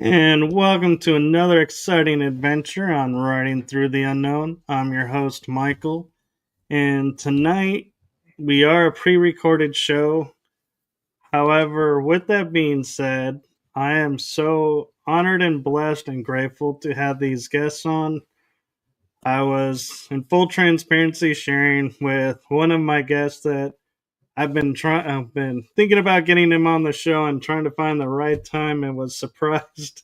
And welcome to another exciting adventure on Riding Through the Unknown. I'm your host, Michael, and tonight we are a pre recorded show. However, with that being said, I am so honored and blessed and grateful to have these guests on. I was in full transparency sharing with one of my guests that I've been thinking about getting him on the show and trying to find the right time, and was surprised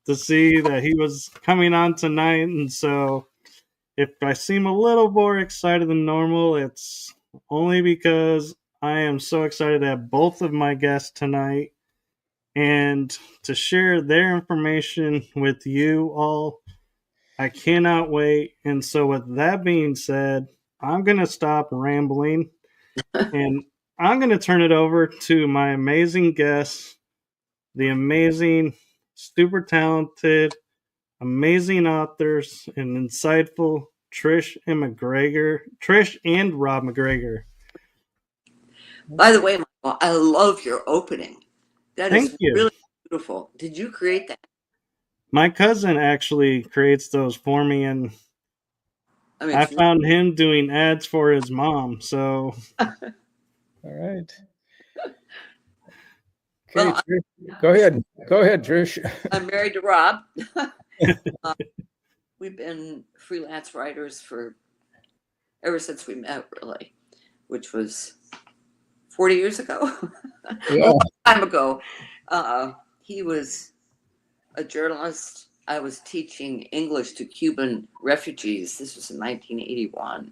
to see that he was coming on tonight. And so if I seem a little more excited than normal, it's only because I am so excited to have both of my guests tonight and to share their information with you all. I cannot wait. And so with that being said, I'm going to stop rambling and I'm going to turn it over to my amazing guests, the amazing, super talented, amazing authors, and insightful Trish and Rob MacGregor. By the way, Michael, I love your opening. Thank you. Really beautiful. Did you create that? My cousin actually creates those for me, and I found him doing ads for his mom. So, all right. Okay, well, go ahead, Trish. I'm married to Rob. We've been freelance writers ever since we met, really, which was 40 years ago. Yeah. A long time ago. He was a journalist. I was teaching English to Cuban refugees. This was in 1981.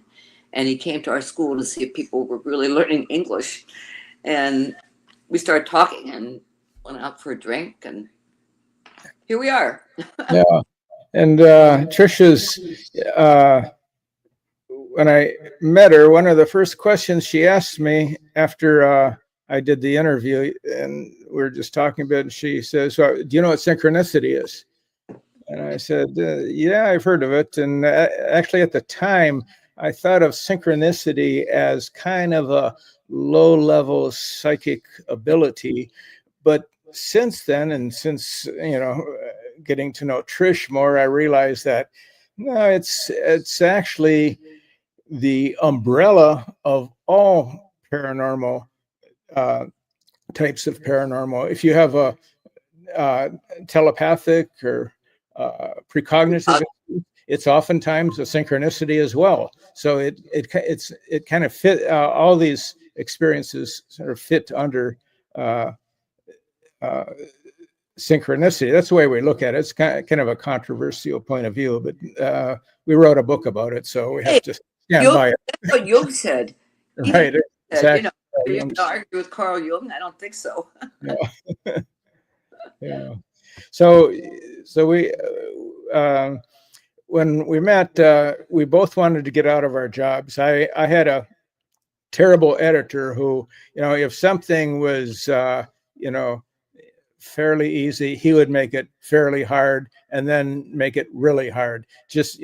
And he came to our school to see if people were really learning English. And we started talking and went out for a drink, and here we are. Yeah. And Trisha's, when I met her, one of the first questions she asked me after I did the interview, and we were just talking a bit, and she says, "So, do you know what synchronicity is?" And I said, "Yeah, I've heard of it." And actually, at the time, I thought of synchronicity as kind of a low-level psychic ability. But since then, and since, getting to know Trish more, I realized that no, it's actually the umbrella of all paranormal types of paranormal. If you have a telepathic or precognitive, it's oftentimes a synchronicity as well. So it kind of fit, all these experiences sort of fit under synchronicity. That's the way we look at it. It's kind of a controversial point of view, but we wrote a book about it, so we have to stand by it. That's what Jung said. Right. Exactly. Are you going to argue with Carl Jung? I don't think so. Yeah. Yeah. So we, when we met, we both wanted to get out of our jobs. I had a terrible editor who, if something was, fairly easy, he would make it fairly hard and then make it really hard, just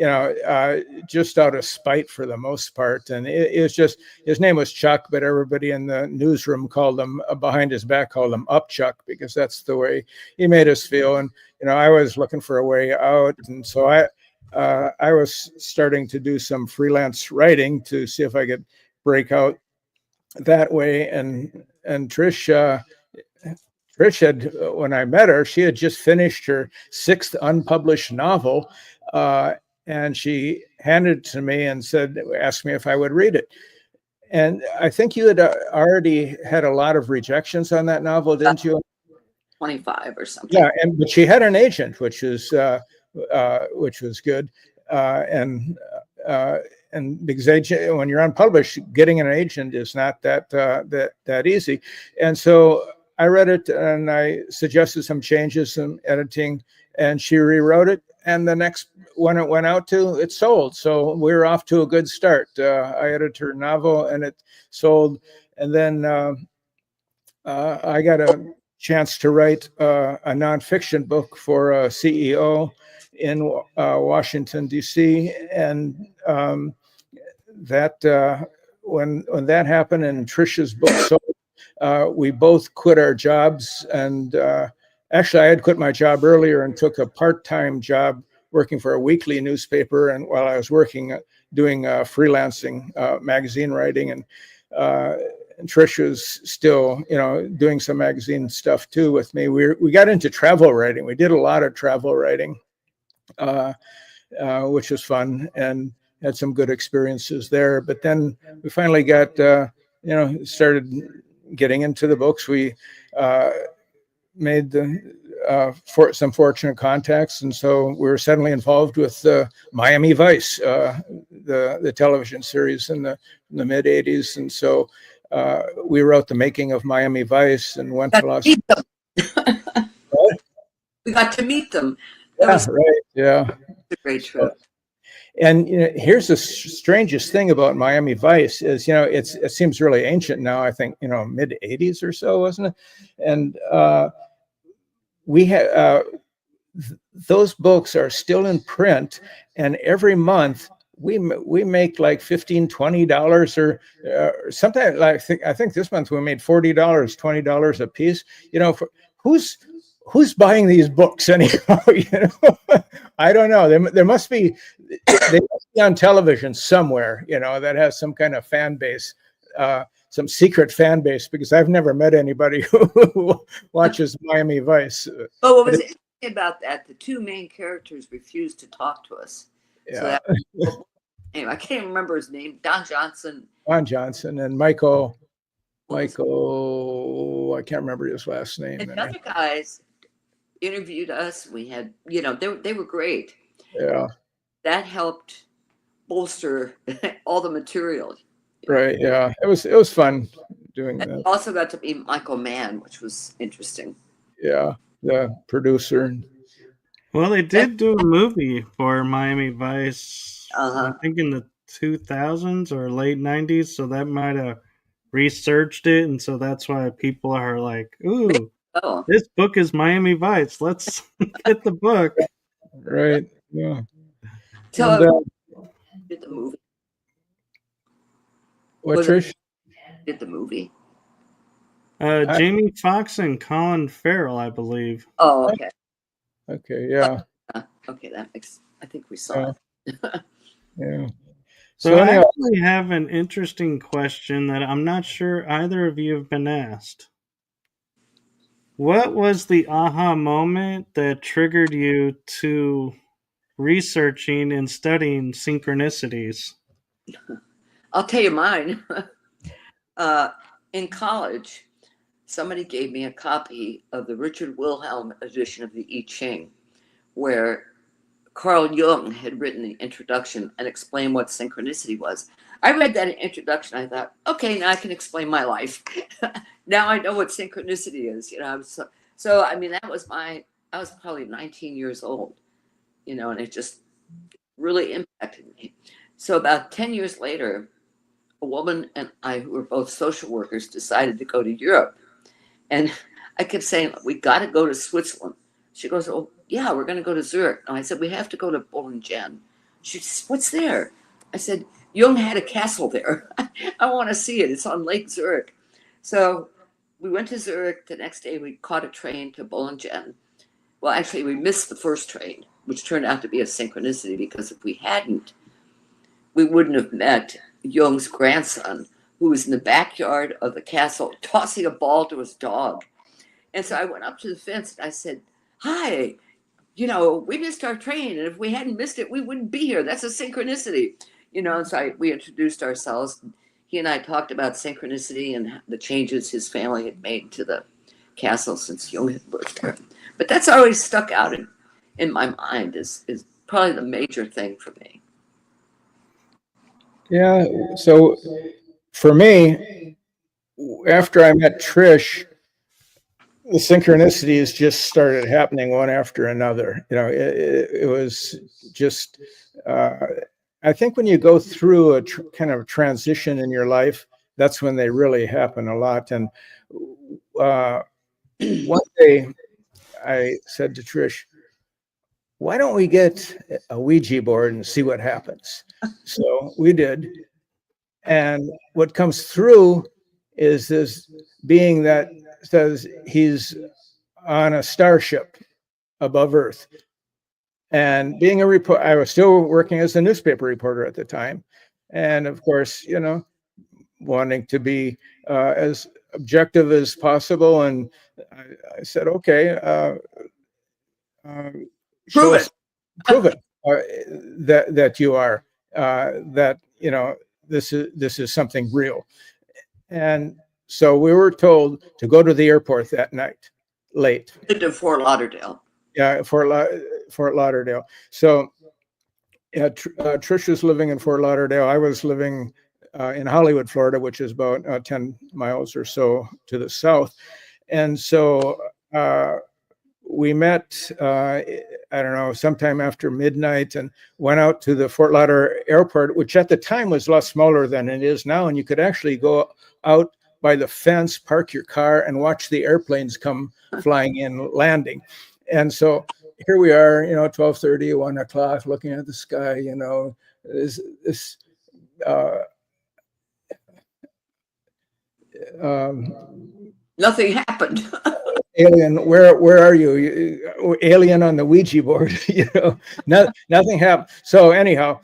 just out of spite for the most part. And it was just, his name was Chuck, but everybody in the newsroom called him, behind his back, called him Up Chuck, because that's the way he made us feel. And I was looking for a way out, and so I was starting to do some freelance writing to see if I could break out that way. And Trish had, when I met her, she had just finished her 6th unpublished novel, and she handed it to me and asked me if I would read it. And I think you had already had a lot of rejections on that novel, didn't you? 25 or something. Yeah, but she had an agent, which was good, and because when you're unpublished, getting an agent is not that easy. And so I read it and I suggested some changes, some editing, and she rewrote it. And the next one it went out to, it sold. So we were off to a good start. I edited her novel and it sold. And then I got a chance to write a nonfiction book for a CEO in Washington, D.C. And that when that happened and Trisha's book sold, we both quit our jobs and actually, I had quit my job earlier and took a part-time job working for a weekly newspaper. And while I was working, doing freelancing magazine writing, and Trish was still, doing some magazine stuff too with me. We got into travel writing. We did a lot of travel writing, which was fun, and had some good experiences there. But then we finally got, started getting into the books. We made some fortunate contacts, and so we were suddenly involved with Miami Vice, the television series in the mid '80s, and so we wrote the making of Miami Vice and went to Los Angeles. We got to meet them. Yeah, right. Yeah, a great trip. And here's the strangest thing about Miami Vice is, it seems really ancient now. I think mid '80s or so, wasn't it? And we had those books are still in print, and every month we make like $15-$20 or something. Like I think this month we made $40, $20 a piece. Who's buying these books anyhow? I don't know. They must be on television somewhere, that has some kind of fan base, some secret fan base, because I've never met anybody who watches Miami Vice. Oh, what was interesting about that? The two main characters refused to talk to us. Yeah. So anyway, I can't remember his name. Don Johnson And Michael, I can't remember his last name. And the other guys interviewed us. We had, they were great. Yeah. That helped bolster all the material. Right. Yeah. It was fun doing that. Also got to meet Michael Mann, which was interesting. Yeah. The producer. Well, they did do a movie for Miami Vice, I think in the 2000s or late 90s. So that might have researched it. And so that's why people are like, ooh, this book is Miami Vice. Let's get the book. Right. Yeah. So did the movie. What, Trish? Did the movie. Jamie Foxx and Colin Farrell, I believe. Oh, okay. Okay, yeah. Okay, that makes. I think we saw it. Yeah. So I actually have an interesting question that I'm not sure either of you have been asked. What was the aha moment that triggered you to researching and studying synchronicities? I'll tell you mine. In college, somebody gave me a copy of the Richard Wilhelm edition of the I Ching, where Carl Jung had written the introduction and explained what synchronicity was. I read that introduction. I thought, okay, now I can explain my life. Now I know what synchronicity is. So I mean, I was probably 19 years old, and it just really impacted me. So about 10 years later, a woman and I, who were both social workers, decided to go to Europe. And I kept saying, we got to go to Switzerland. She goes, oh, yeah, we're going to go to Zurich. And I said, we have to go to Bollingen. She said, what's there? I said, Jung had a castle there. I want to see it. It's on Lake Zurich. So we went to Zurich. The next day, we caught a train to Bollingen. Well, actually, we missed the first train, which turned out to be a synchronicity, because if we hadn't, we wouldn't have met Jung's grandson, who was in the backyard of the castle tossing a ball to his dog. And so I went up to the fence and I said, hi, we missed our train. And if we hadn't missed it, we wouldn't be here. That's a synchronicity. And so we introduced ourselves. He and I talked about synchronicity and the changes his family had made to the castle since Jung had lived there. But that's always stuck out in my mind is probably the major thing for me. Yeah. So for me, after I met Trish, the synchronicities just started happening one after another. It was just, I think when you go through a kind of transition in your life, that's when they really happen a lot. And one day I said to Trish, why don't we get a Ouija board and see what happens? So we did. And what comes through is this being that says he's on a starship above Earth. And being a reporter, I was still working as a newspaper reporter at the time. And of course, wanting to be as objective as possible. And I said, okay, show us, prove it that you are, that, this is something real. And so we were told to go to the airport that night, late. To Fort Lauderdale. Yeah, Fort Lauderdale. So Trish was living in Fort Lauderdale. I was living in Hollywood, Florida, which is about 10 miles or so to the south. And so we met, I don't know, sometime after midnight, and went out to the Fort Lauderdale airport, which at the time was a lot smaller than it is now. And you could actually go out by the fence, park your car, and watch the airplanes come flying in, landing. And so here we are, 12:30, 1 o'clock, looking at the sky, this nothing happened. Alien, where are you? Alien on the Ouija board, nothing happened. So anyhow,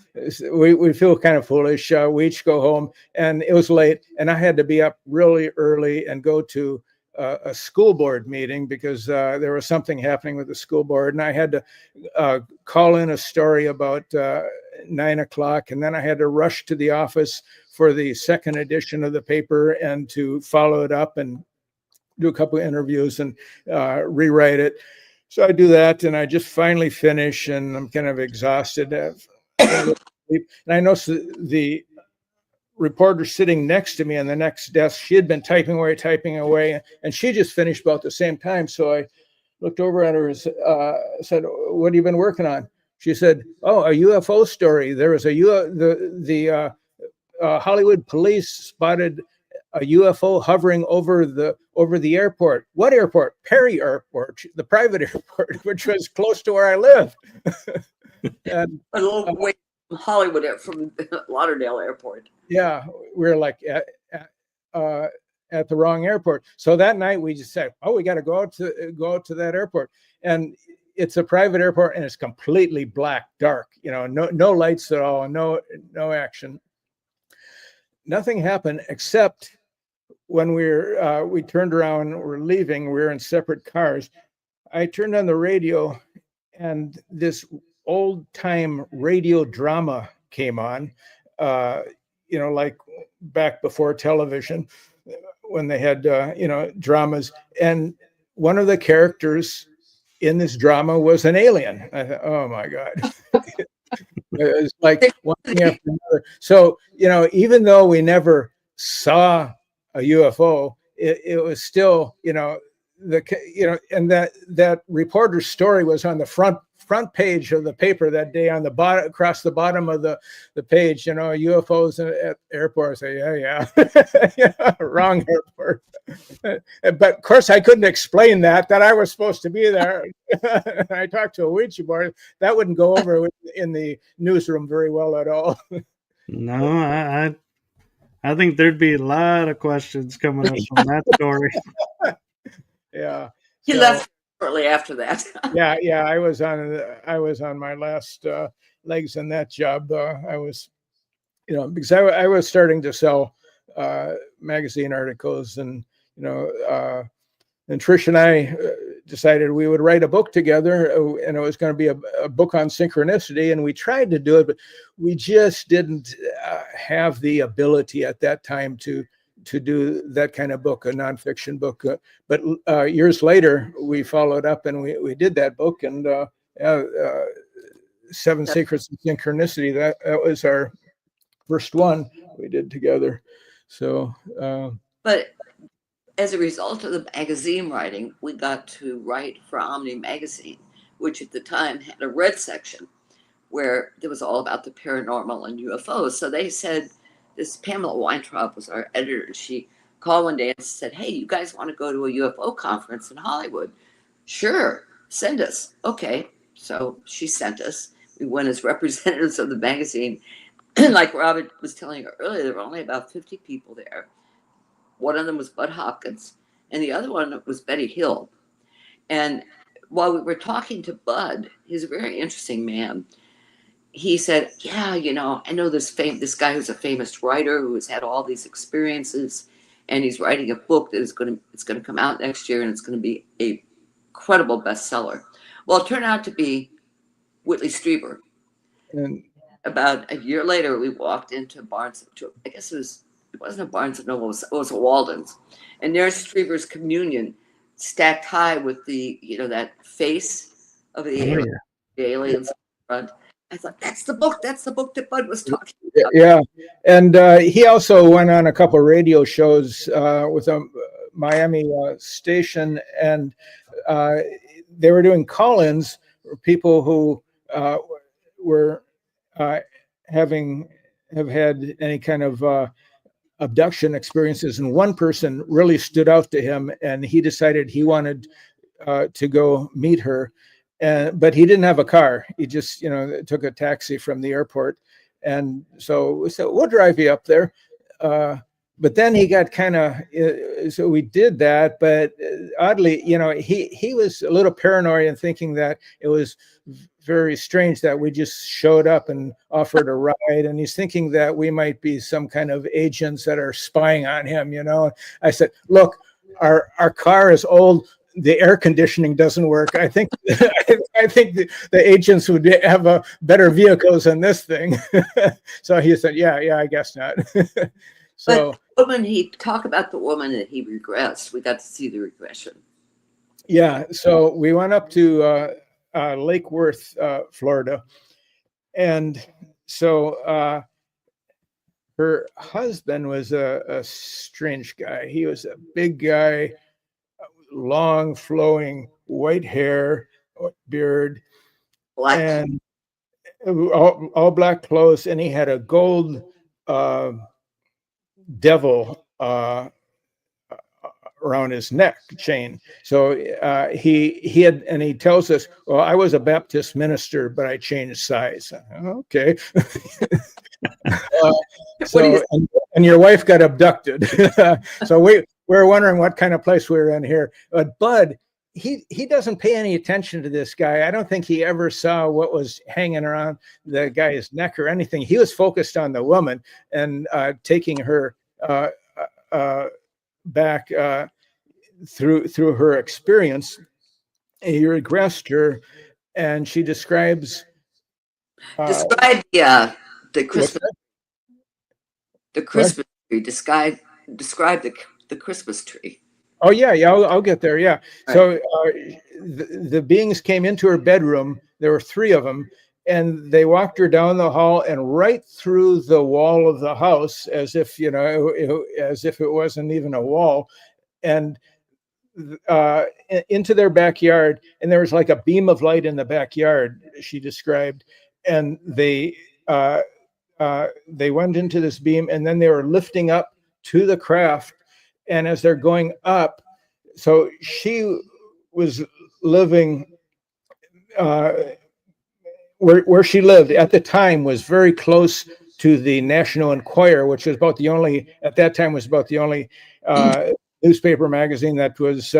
we feel kind of foolish. We each go home, and it was late, and I had to be up really early and go to a school board meeting because there was something happening with the school board, and I had to call in a story about 9 o'clock, and then I had to rush to the office for the second edition of the paper and to follow it up and do a couple of interviews and rewrite it. So I do that, and I just finally finish, and I'm kind of exhausted. And I noticed the reporter sitting next to me on the next desk, she had been typing away, and she just finished about the same time. So I looked over at her and said, "What have you been working on?" She said, "Oh, a UFO story. There was the Hollywood police spotted a UFO hovering over the airport." "What airport?" "Perry Airport, the private airport," which was close to where I lived. And, a little way from Hollywood, from Lauderdale Airport. Yeah, we were like at the wrong airport. So that night we just said, "Oh, we got to go out to that airport." And it's a private airport, and it's completely black, dark. No lights at all, no action. Nothing happened except when we turned around, we're leaving, we were in separate cars. I turned on the radio, and this old time radio drama came on, like back before television, when they had, dramas. And one of the characters in this drama was an alien. I thought, oh my God. It was like one thing after another. So, even though we never saw a UFO, it was still, and that reporter's story was on the front page of the paper that day, on the bottom, across the bottom of the page, UFOs at airports. I say, yeah, wrong airport. But of course I couldn't explain that I was supposed to be there. I talked to a Ouija board. That wouldn't go over in the newsroom very well at all. No, I think there'd be a lot of questions coming up from that story. Yeah. He left shortly after that. Yeah. I was on my last legs in that job. I was, because I was starting to sell magazine articles, and and Trish and I decided we would write a book together, and it was going to be a book on synchronicity. And we tried to do it, but we just didn't have the ability at that time to do that kind of book, a nonfiction book. But years later, we followed up, and we did that book, and 7 Secrets of Synchronicity. That was our first one we did together. So, but as a result of the magazine writing, we got to write for Omni magazine, which at the time had a red section where it was all about the paranormal and UFOs. So they said, this Pamela Weintraub was our editor. She called one day and said, "Hey, you guys want to go to a UFO conference in Hollywood?" "Sure, send us." Okay, so she sent us. We went as representatives of the magazine. Like Robert was telling you earlier, there were only about 50 people there. One of them was Bud Hopkins, and the other one was Betty Hill. And while we were talking to Bud, he's a very interesting man. He said, "Yeah, I know this guy who's a famous writer who has had all these experiences, and he's writing a book that it's gonna come out next year, and it's gonna be a credible bestseller." Well, it turned out to be Whitley Strieber. And About a year later, we walked into I guess it wasn't a Barnes and Noble, it was a Walden's, and there's Strieber's Communion stacked high with that face of the aliens in front. I thought, that's the book that Bud was talking about. Yeah, and he also went on a couple of radio shows with a Miami station, and they were doing call-ins for people who were have had any kind of abduction experiences, and one person really stood out to him, and he decided he wanted to go meet her, but he didn't have a car. He just took a taxi from the airport, and so we said, we'll drive you up there. But then he got kind of, so we did that, but oddly, he was a little paranoid and thinking that it was very strange that we just showed up and offered a ride, and he's thinking that we might be some kind of agents that are spying on him. I said, look, our car is old, the air conditioning doesn't work. I think the agents would have better vehicles than this thing. So he said, yeah, I guess not. So when he talked about the woman that he regressed, we got to see the regression. Yeah, so we went up to Lake Worth, Florida, and so her husband was a strange guy. He was a big guy, long flowing white hair, beard, Black. and all black clothes, and he had a gold devil around his neck chain. So he had, and he tells us, well, I was a Baptist minister, but I changed sides. Okay. And your wife got abducted. So we were wondering what kind of place we were in here. But Bud, he doesn't pay any attention to this guy. I don't think he ever saw what was hanging around the guy's neck or anything. He was focused on the woman and taking her back through her experience. He regressed her, and she describes describe the Christmas tree. Describe the Christmas tree. Oh yeah, I'll get there. Yeah. Right. So the beings came into her bedroom. There were 3 of them, and they walked her down the hall and right through the wall of the house, as if it wasn't even a wall, and into their backyard. And there was like a beam of light in the backyard, she described, and they went into this beam, and then they were lifting up to the craft. And as they're going up, so she was living where she lived at the time was very close to the National Enquirer, which was about the only newspaper magazine that was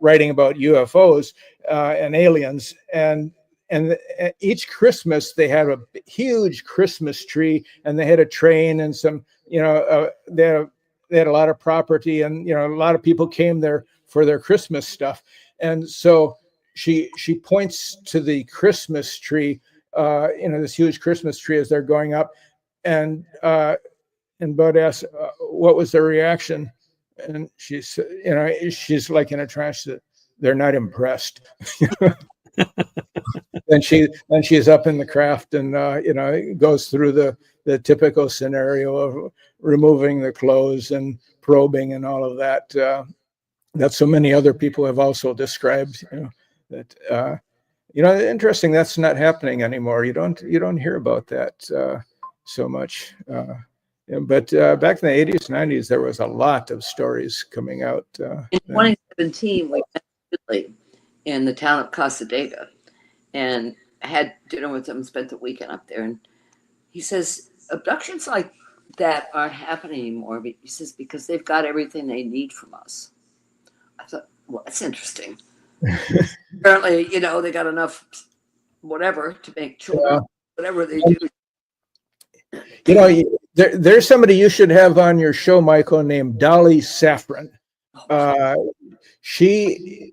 writing about UFOs and aliens. And each Christmas they had a huge Christmas tree, and they had a train and some, they had a lot of property, and a lot of people came there for their Christmas stuff. And so she points to the Christmas tree, this huge Christmas tree as they're going up, and Bud asks, what was their reaction? And she's like in a trance that they're not impressed. Then she's up in the craft, and goes through the typical scenario of removing the clothes and probing and all of that. That so many other people have also described. That interesting. That's not happening anymore. You don't hear about that so much. But back in the 80s, 90s, there was a lot of stories coming out. In 2017, we met Whitley in the town of Casadega, and I had dinner with him, spent the weekend up there. And he says, abductions like that aren't happening anymore. But he says, because they've got everything they need from us. I thought, well, that's interesting. Apparently, they got enough whatever to make children, whatever they do. There's somebody you should have on your show, Michael, named Dolly Safran. She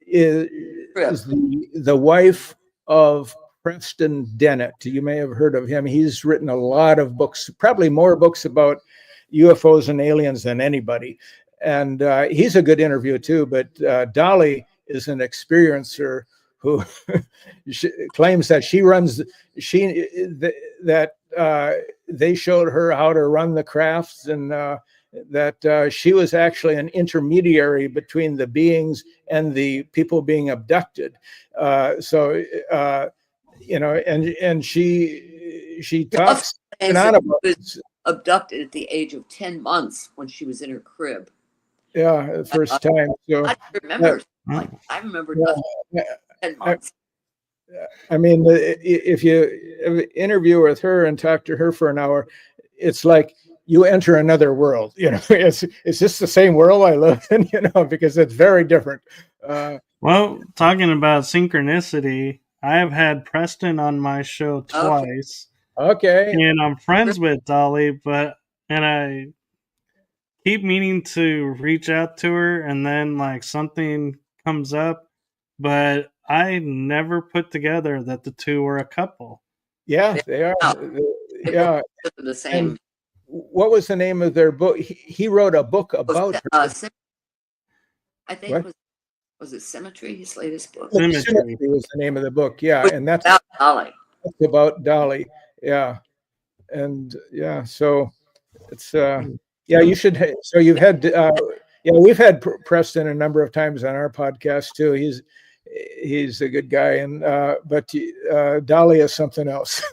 is the wife of Preston Dennett. You may have heard of him. He's written a lot of books, probably more books about UFOs and aliens than anybody. And he's a good interview too. But Dolly is an experiencer who claims that they showed her how to run the crafts, and that she was actually an intermediary between the beings and the people being abducted. And she talks was abducted at the age of 10 months when she was in her crib. Yeah, the first time. So I remember. I remember 10 months. I mean, if you interview with her and talk to her for an hour, it's like you enter another world. Is this the same world I live in? Because it's very different. Well, talking about synchronicity, I have had Preston on my show twice. Okay. And I'm friends with Dolly, and I keep meaning to reach out to her, and then like something comes up, but I never put together that the two were a couple. Yeah, they are. Yeah, the same. And what was the name of their book? He wrote a book about her. I think was it Symmetry? His latest book. Symmetry was the name of the book. Yeah, and that's about Dolly. That's about Dolly. Yeah, and yeah, so it's you should. So you've had we've had Preston a number of times on our podcast too. He's a good guy, and but Dolly is something else.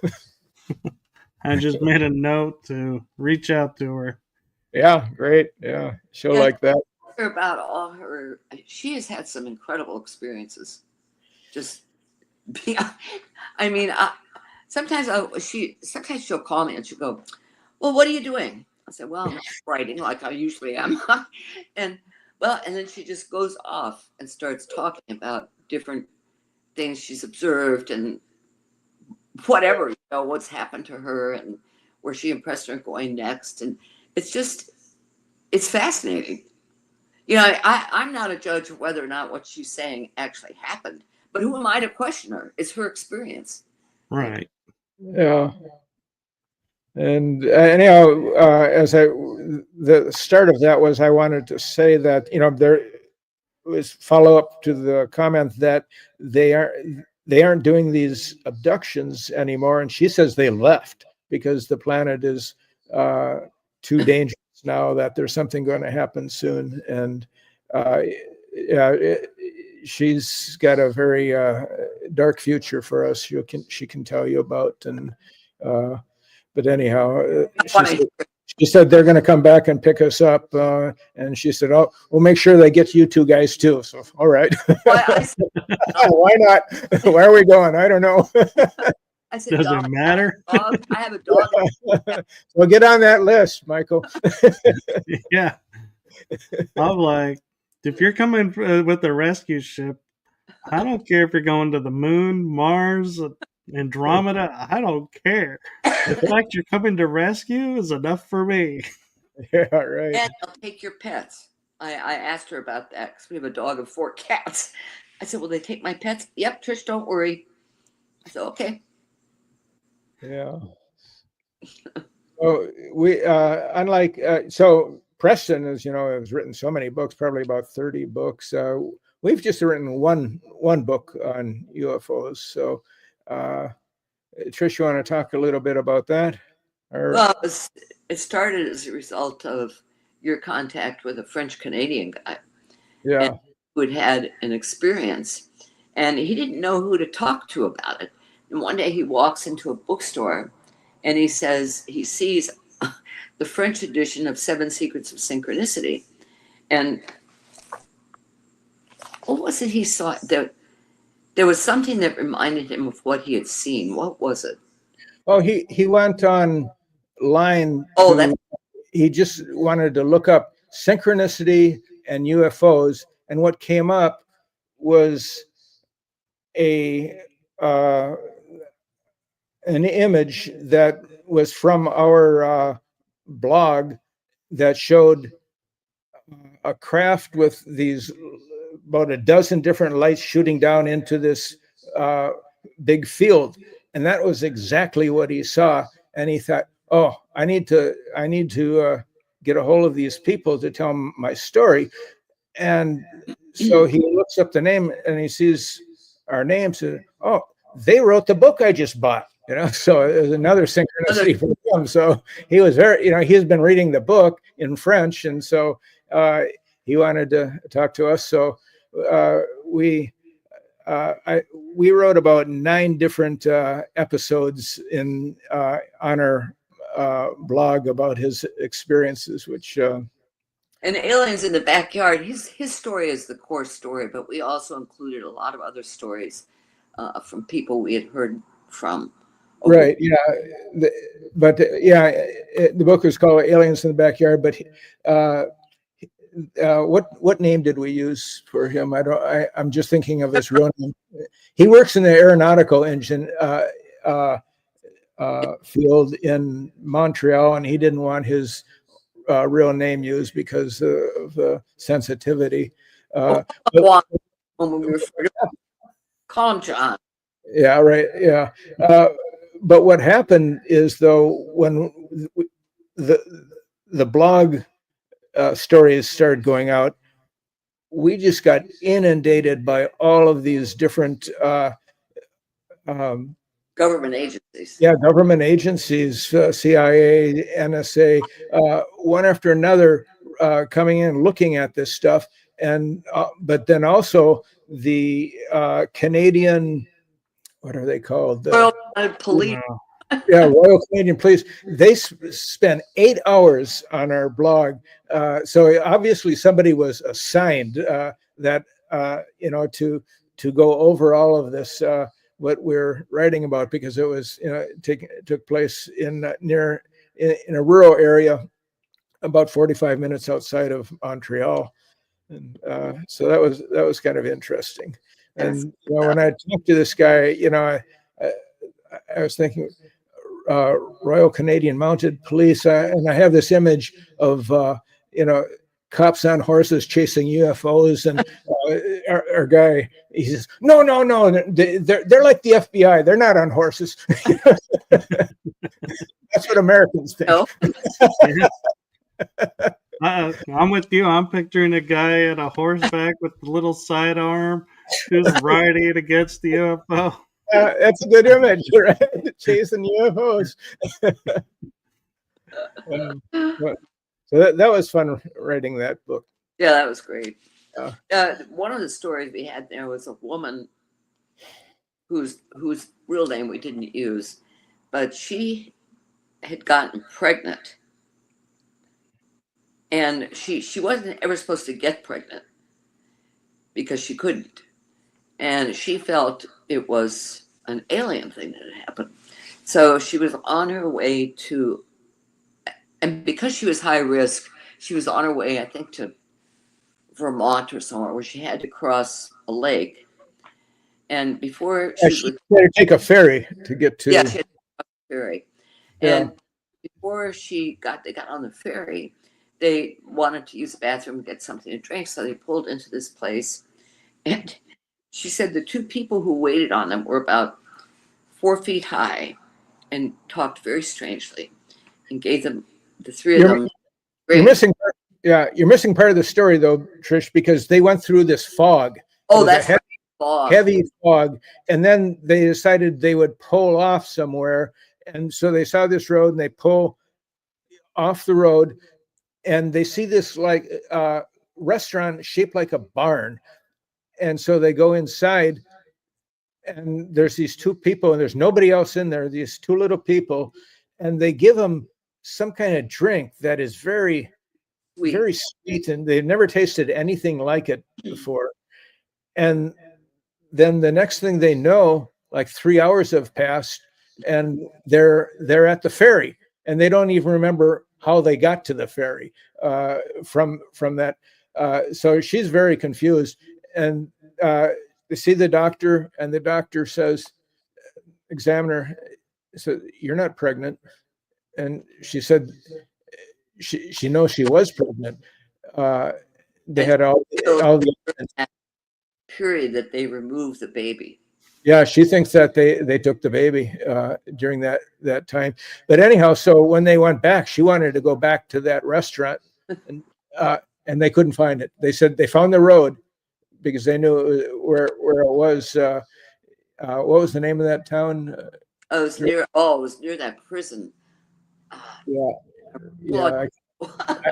I just made a note to reach out to her. Yeah, great. Yeah, she'll like that. About all her, she has had some incredible experiences. Sometimes she'll call me and she'll go, "Well, what are you doing?" I said, "Well, I'm writing like I usually am," and then she just goes off and starts talking about different things she's observed and whatever, what's happened to her and where she impressed her going next. And it's fascinating. I'm not a judge of whether or not what she's saying actually happened, but who am I to question her? It's her experience. Right. Yeah. And the start of that was I wanted to say that, there was follow up to the comment that they aren't doing these abductions anymore. And she says they left because the planet is too dangerous now, that there's something going to happen soon. And she's got a very dark future for us. She can tell you about. And but anyhow, she said they're going to come back and pick us up, and she said, "Oh, we'll make sure they get you two guys too." So, all right. Why not? Where are we going? I don't know. I said, does it matter? I have a dog. Well, get on that list, Michael. Yeah. I'm like, if you're coming with a rescue ship, I don't care if you're going to the moon, Mars, Andromeda. I don't care. The fact you're coming to rescue is enough for me. Yeah, right. And I'll take your pets. I asked her about that because we have a dog and 4 cats. I said, "Will they take my pets?" "Yep, Trish, don't worry." I said, "Okay." Yeah. So we unlike so Preston, as you know, has written so many books, probably about 30 books. We've just written one book on UFOs. So Trish, you want to talk a little bit about that? Well, it started as a result of your contact with a French Canadian guy. Yeah. Who had an experience, and he didn't know who to talk to about it. And one day he walks into a bookstore and he says he sees the French edition of 7 Secrets of Synchronicity. And what was it he saw? There was something that reminded him of what he had seen. What was it? Oh, he went online. He just wanted to look up synchronicity and UFOs, and what came up was a an image that was from our blog that showed a craft with these about a dozen different lights shooting down into this big field, and that was exactly what he saw. And he thought, "Oh, I need to get a hold of these people to tell them my story." And so he looks up the name and he sees our names. And, oh, they wrote the book I just bought. So it was another synchronicity for him. So he was very, he's been reading the book in French, and so he wanted to talk to us. So we wrote about 9 different episodes on our blog about his experiences, which. And Aliens in the Backyard, his story is the core story, but we also included a lot of other stories from people we had heard from. Right, yeah. The book is called Aliens in the Backyard, but what name did we use for him? I'm just thinking of his real name. He works in the aeronautical engine field in Montreal, and he didn't want his real name used because of the sensitivity. When we refer to call him John. Yeah, right. Yeah. But what happened is, though, when the blog stories started going out, we just got inundated by all of these different government agencies. Yeah, government agencies, CIA, NSA, one after another, coming in, looking at this stuff, and but then also the Canadian, what are they called? Royal Police. Yeah, Royal Canadian Police. They spent 8 hours on our blog. So obviously somebody was assigned that to go over all of this. What we're writing about, because it was took place in a rural area about 45 minutes outside of Montreal, and so that was kind of interesting. And when I talked to this guy, I was thinking Royal Canadian Mounted Police, and I have this image of cops on horses chasing UFOs, and our guy, he says, no, they're like the FBI, they're not on horses. That's what Americans think. Oh. I'm with you. I'm picturing a guy at a horseback with the little sidearm who's riding against the UFO. That's a good image, right? Chasing UFOs. So that was fun writing that book. Yeah, that was great. One of the stories we had there was a woman whose real name we didn't use, but she had gotten pregnant, and she wasn't ever supposed to get pregnant because she couldn't, and she felt it was an alien thing that had happened. So she was on her way to, and because she was high risk, she was on her way, I think, to Vermont or somewhere where she had to cross a lake. And before she had to take a ferry to get to. Yeah, she had to take a ferry. Yeah. And before they got on the ferry, they wanted to use the bathroom and get something to drink. So they pulled into this place. And she said the 2 people who waited on them were about 4 feet high and talked very strangely and gave them, the 3 of them. You're missing part of the story, though, Trish, because they went through this fog. Oh, that's fog. Heavy fog. And then they decided they would pull off somewhere. And so they saw this road and they pull off the road, and they see this like restaurant shaped like a barn. And so they go inside, and there's these 2 people, and there's nobody else in there, these 2 little people, and they give them some kind of drink that is very sweet. Very sweet, and they've never tasted anything like it before. And then the next thing they know, like 3 hours have passed, and they're at the ferry, and they don't even remember how they got to the ferry from that. So she's very confused. And they see the doctor, and the doctor says, examiner said, "You're not pregnant." And she said she knows she was pregnant. They had all the period that they removed the baby. Yeah, she thinks that they took the baby during that time. But anyhow, so when they went back, she wanted to go back to that restaurant, and they couldn't find it. They said they found the road because they knew where it was. What was the name of that town? It was near that prison. Yeah. I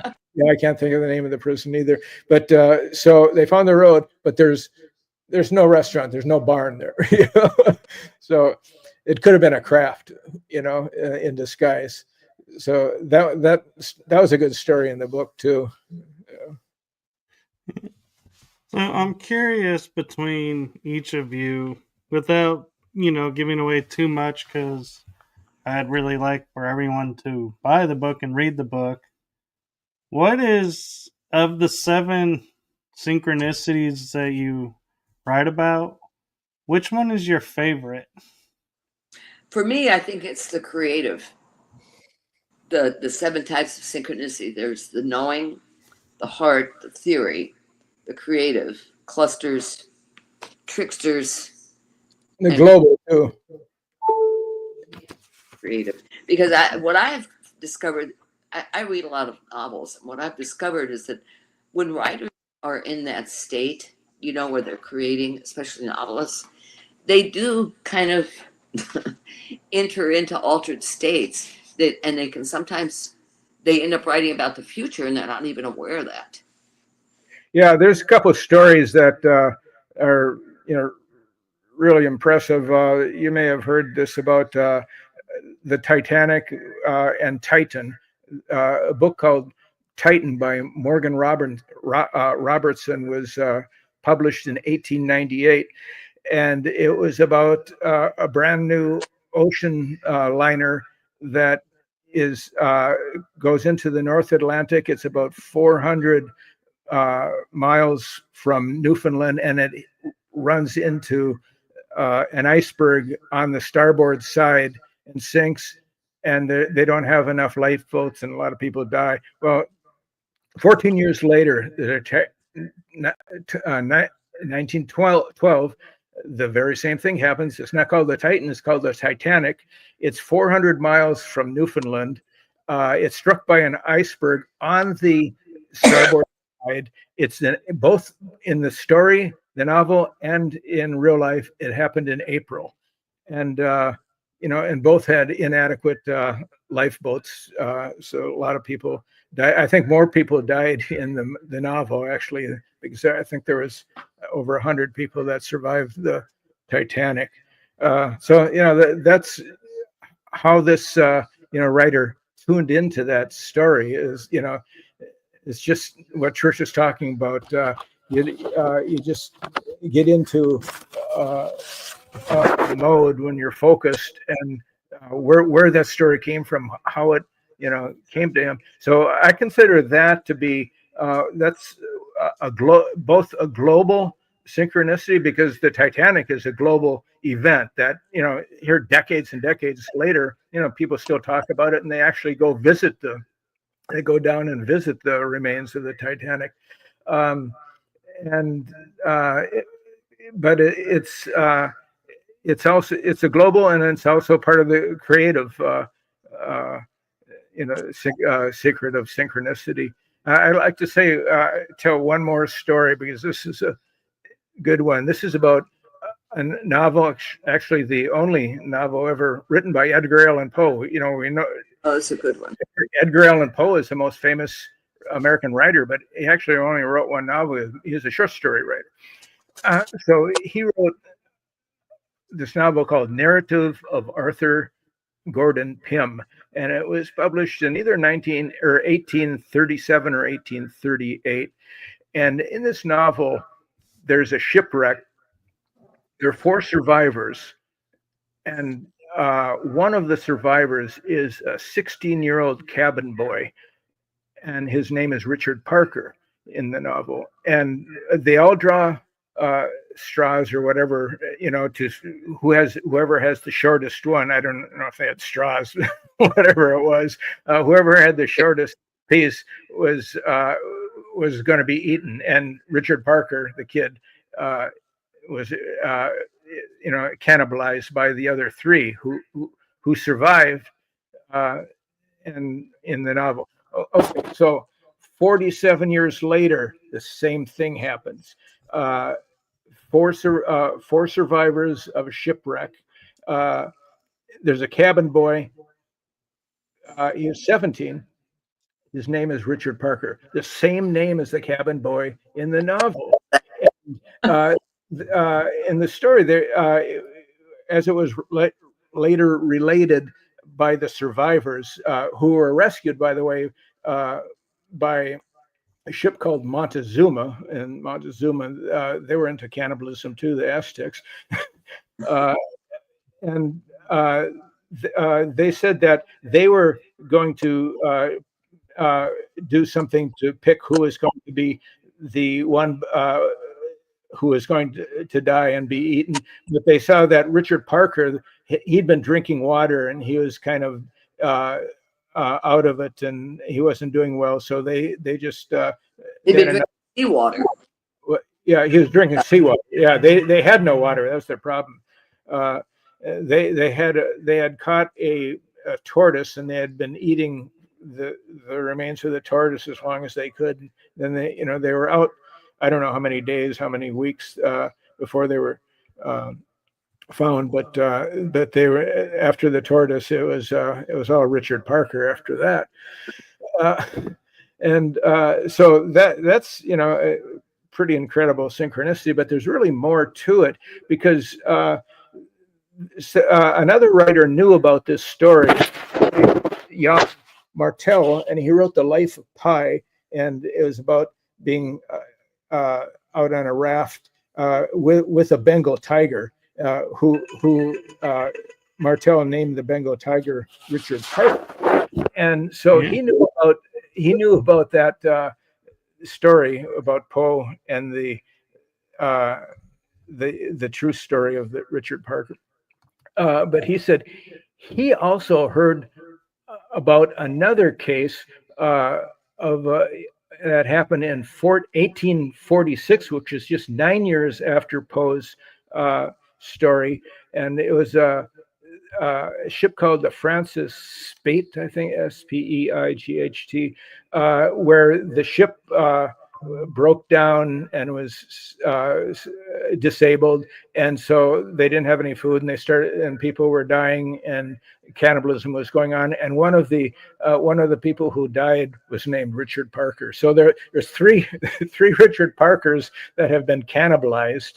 can't think of the name of the prison either. But so they found the road, but there's no restaurant, there's no barn there. So it could have been a craft, in disguise. So that was a good story in the book too. So I'm curious between each of you, without giving away too much, because I'd really like for everyone to buy the book and read the book. What is, of the 7 synchronicities that you write about, which one is your favorite? For me, I think it's the creative. The 7 types of synchronicity. There's the knowing, the heart, the theory, the creative, clusters, tricksters, the global too. Creative. Because what I've discovered, I read a lot of novels, and what I've discovered is that when writers are in that state, where they're creating, especially novelists, they do kind of enter into altered states and they can sometimes end up writing about the future and they're not even aware of that. Yeah, there's a couple of stories that are really impressive. You may have heard this about the Titanic and Titan, a book called Titan by Morgan Robertson was published in 1898, and it was about a brand new ocean liner that goes into the North Atlantic. It's about 400 miles from Newfoundland, and it runs into an iceberg on the starboard side and sinks, and they don't have enough lifeboats, and a lot of people die. Well, 14 years later, 1912, the very same thing happens. It's not called the Titan, it's called the Titanic. It's 400 miles from Newfoundland. It's struck by an iceberg on the starboard side. It's both in the story, the novel, and in real life. It happened in April, and and both had inadequate lifeboats. So a lot of people died. I think more people died in the novel, actually, because I think there was over 100 people that survived the Titanic. So that's how this writer tuned into that story. It's just what Trish is talking about. You just get into mode when you're focused, and where that story came from, how it came to him. So I consider that to be that's both a global synchronicity, because the Titanic is a global event that here decades and decades later, people still talk about it, and they actually go down and visit the remains of the Titanic. But it's a global, and it's also part of the creative secret of synchronicity. I'd like to tell one more story, because this is a good one. This is about a novel, actually the only novel ever written by Edgar Allan Poe. We know. Oh, it's a good one. Edgar Allan Poe is the most famous American writer, but he actually only wrote one novel. He was a short story writer. So he wrote this novel called Narrative of Arthur Gordon Pym, and it was published in either 1837 or 1838. And in this novel, there's a shipwreck. There are 4 survivors, and one of the survivors is a 16-year-old cabin boy, and his name is Richard Parker in the novel. And they all draw straws or whatever, to whoever has the shortest one. I don't know if they had straws, whatever it was. Whoever had the shortest piece was going to be eaten. And Richard Parker, the kid, was cannibalized by the other three who survived in the novel. Okay, so 47 years later, the same thing happens. Four survivors of a shipwreck. There's a cabin boy. He was 17. His name is Richard Parker, the same name as the cabin boy in the novel. In the story, there, as it was later related by the survivors, who were rescued, by the way, by a ship called Montezuma. And Montezuma, they were into cannibalism too, the Aztecs. They said that they were going to do something to pick who is going to be the one who is going to die and be eaten. But they saw that Richard Parker, he'd been drinking water and he was kind of out of it, and he wasn't doing well. So they just They've been drinking seawater. Yeah, he was drinking seawater. Yeah, they had no water. That was their problem. They had caught a tortoise, and they had been eating the remains of the tortoise as long as they could. Then they were out. I don't know how many days, how many weeks before they were found, but they were after the tortoise. It was all Richard Parker after that, so that's a pretty incredible synchronicity. But there's really more to it, because another writer knew about this story, Jan Martel, and he wrote The Life of Pi, and it was about being out on a raft with a Bengal tiger, who Martel named the Bengal tiger Richard Parker. And so he knew about that story about Poe and the true story of the Richard Parker. But he said he also heard about another case that happened in 1846, which is just 9 years after Poe's story. And it was a ship called the Francis Spaight, I think, Speight, where the ship broke down and was disabled, and so they didn't have any food, and people were dying, and cannibalism was going on. And one of the people who died was named Richard Parker. So there's three Richard Parkers that have been cannibalized.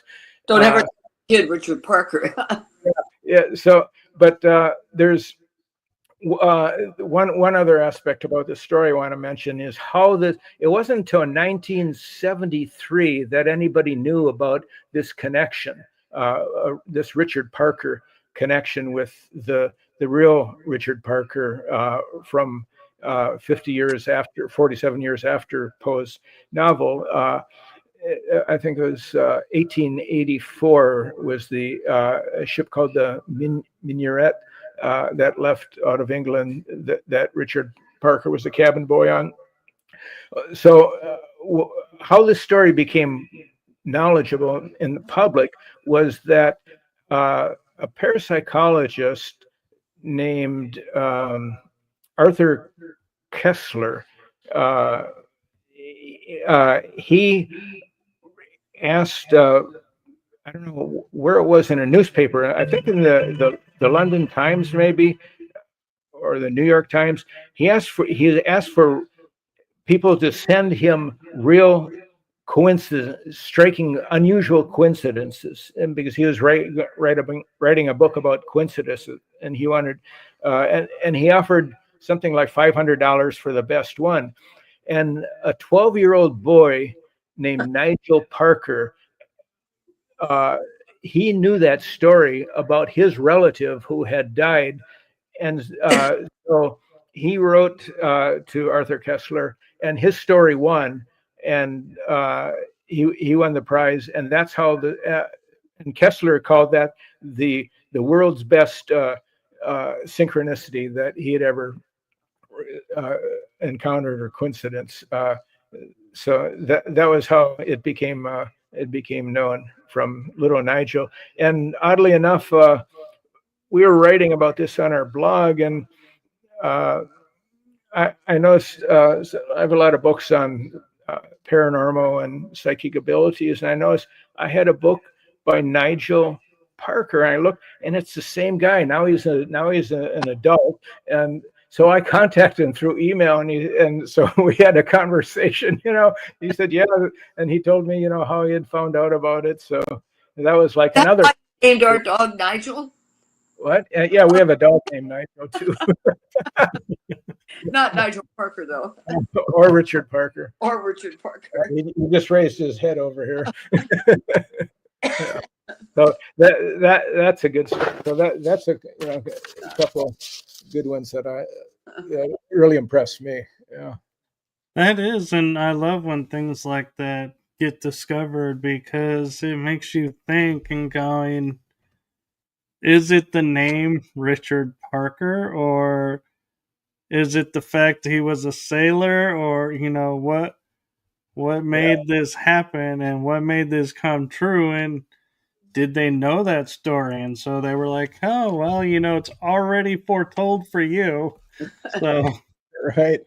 Don't ever kid Richard Parker. Yeah. So, but there's one other aspect about the story I want to mention is how it wasn't until 1973 that anybody knew about this connection, this Richard Parker connection with the real Richard Parker from 47 years after Poe's novel. I think it was 1884 was a ship called the Minaret that left out of England that Richard Parker was a cabin boy on. So how this story became knowledgeable in the public was that a parapsychologist named Arthur Kessler, he asked, I don't know where it was in a newspaper, I think in the London Times maybe, or the New York Times. He asked for people to send him real striking, unusual coincidences, and because he was writing a book about coincidences, and he wanted, and he offered something like $500 for the best one. And a 12-year-old boy named Nigel Parker, he knew that story about his relative who had died, and so he wrote to Arthur Kessler, and his story won. And he won the prize, and that's how and Kessler called that the world's best synchronicity that he had ever encountered, or coincidence. So that was how it became known from little Nigel. And oddly enough, we were writing about this on our blog, and I noticed I have a lot of books on paranormal and psychic abilities, and I noticed I had a book by Nigel Parker, and I looked, and it's the same guy. Now he's an adult, and so I contacted him through email, and so we had a conversation. He said, yeah, and he told me, how he had found out about it. So that was like That's another. why you named our dog Nigel? What? Yeah, we have a dog named Nigel too. Not Nigel Parker, though. Or Richard Parker. Or Richard Parker. He just raised his head over here. Yeah. So that's a good story. So that's a couple of good ones that really impressed me. Yeah. That is, and I love when things like that get discovered, because it makes you think and going, is it the name Richard Parker, or is it the fact he was a sailor, or what made this happen and what made this come true, and did they know that story? And so they were like, oh well, it's already foretold for you. So right.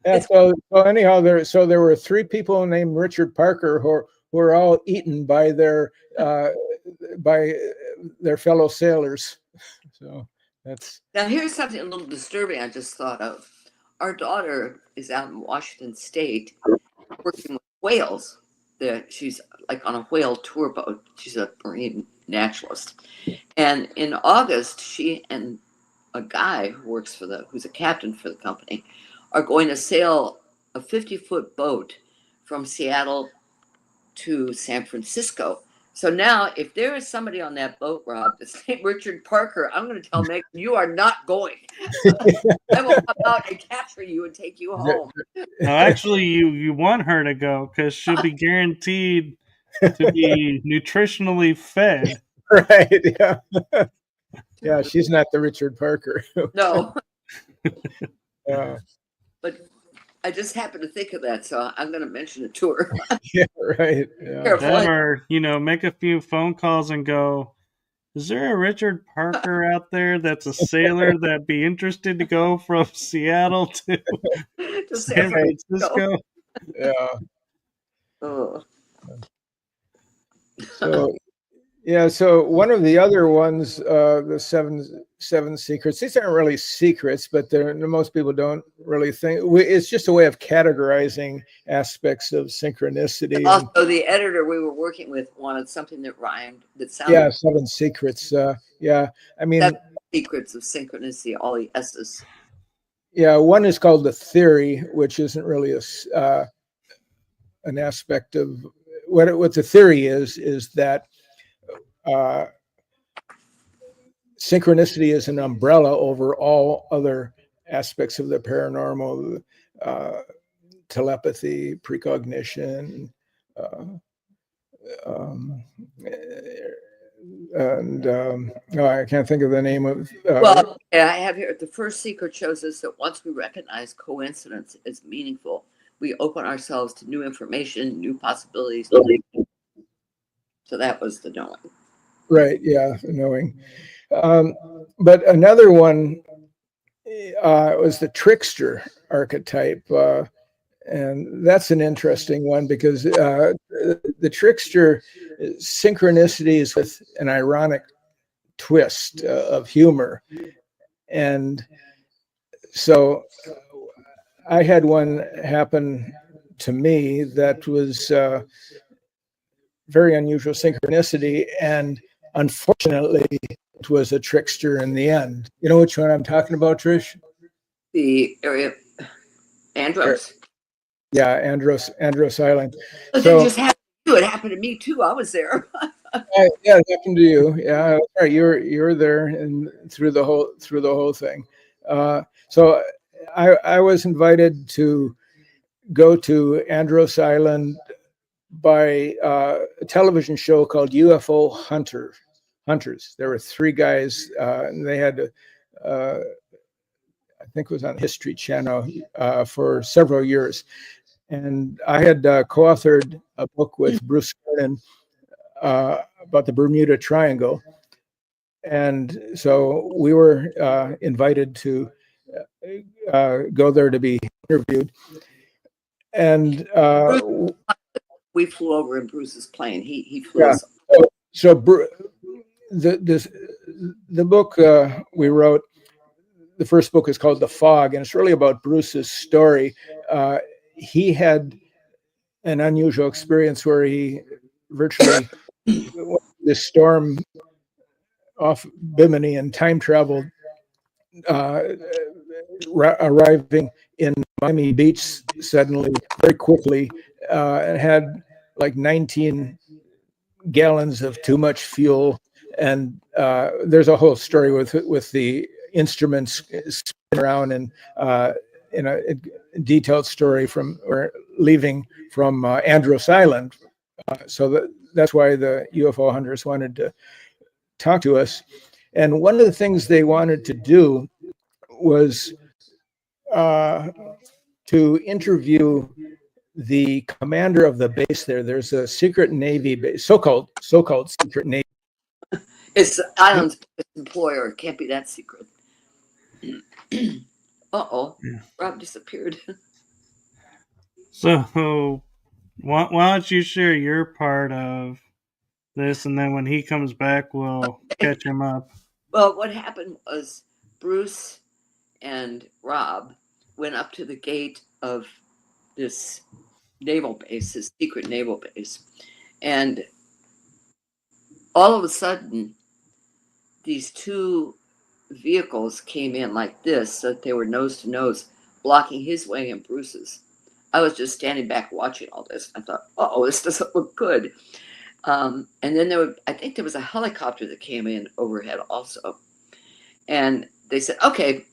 Yeah, so anyhow, there were 3 people named Richard Parker who were all eaten by their fellow sailors. So that's. Now, here's something a little disturbing I just thought of. Our daughter is out in Washington State working with whales. She's like on a whale tour boat. She's a marine naturalist. And in August, she and a guy who's a captain for the company, are going to sail a 50-foot boat from Seattle to San Francisco. So now, if there is somebody on that boat, Rob, that's named Richard Parker, I'm going to tell Megan, you are not going. I will come out and capture you and take you home. No, actually, you want her to go, because she'll be guaranteed to be nutritionally fed. Right. Yeah. Yeah. She's not the Richard Parker. No. Yeah. But I just happened to think of that, so I'm going to mention it to her. Yeah. Right. Yeah. That, or make a few phone calls and go, is there a Richard Parker out there that's a sailor that'd be interested to go from Seattle to San Francisco? Yeah. Oh. So one of the other ones, the seven secrets, these aren't really secrets, but most people don't really think. It's just a way of categorizing aspects of synchronicity. Also, the editor we were working with wanted something that rhymed, that sounded. Yeah, 7 secrets. Yeah, I mean. 7 secrets of synchronicity, all the S's. Yeah, one is called the theory, which isn't really an aspect of what the theory is that synchronicity is an umbrella over all other aspects of the paranormal, telepathy, precognition, I can't think of the name of. Well, I have here, the first secret shows us that once we recognize coincidence as meaningful, we open ourselves to new information, new possibilities. So that was the knowing. Right, yeah, knowing. But another one was the trickster archetype. And that's an interesting one, because the trickster synchronicities with an ironic twist of humor. And so I had one happen to me that was very unusual synchronicity, and unfortunately it was a trickster in the end. You know which one I'm talking about, Trish? The area, Andros. Yeah, Andros Island. But so, it just happened to you. It happened to me too. I was there. Yeah, it happened to you. Yeah, right. You were there and through the whole thing. So I was invited to go to Andros Island by a television show called UFO Hunters. There were three guys, and they had, I think it was on History Channel for several years. And I had co-authored a book with Bruce Kernan about the Bermuda Triangle. And so we were invited to go there to be interviewed. And we flew over in Bruce's plane. He flew yeah. us. So the book we wrote, the first book is called The Fog, and it's really about Bruce's story. He had an unusual experience where he virtually this storm off Bimini and time traveled, arriving in Miami Beach suddenly, very quickly, and had like 19 gallons of too much fuel. And there's a whole story with the instruments spinning around, and in a detailed story from leaving from Andros Island. So that's why the UFO hunters wanted to talk to us. And one of the things they wanted to do was to interview the commander of the base there. There's a secret Navy base, so-called secret Navy. It's the island's employer. It can't be that secret. Uh-oh. Rob disappeared. So why don't you share your part of this, and then when he comes back, we'll catch him up. Well, what happened was Bruce and Rob went up to the gate of this naval base, this secret naval base. And all of a sudden, these two vehicles came in like this, so that they were nose to nose, blocking his way and Bruce's. I was just standing back watching all this. I thought, oh, this doesn't look good. And then I think there was a helicopter that came in overhead also. And they said, okay,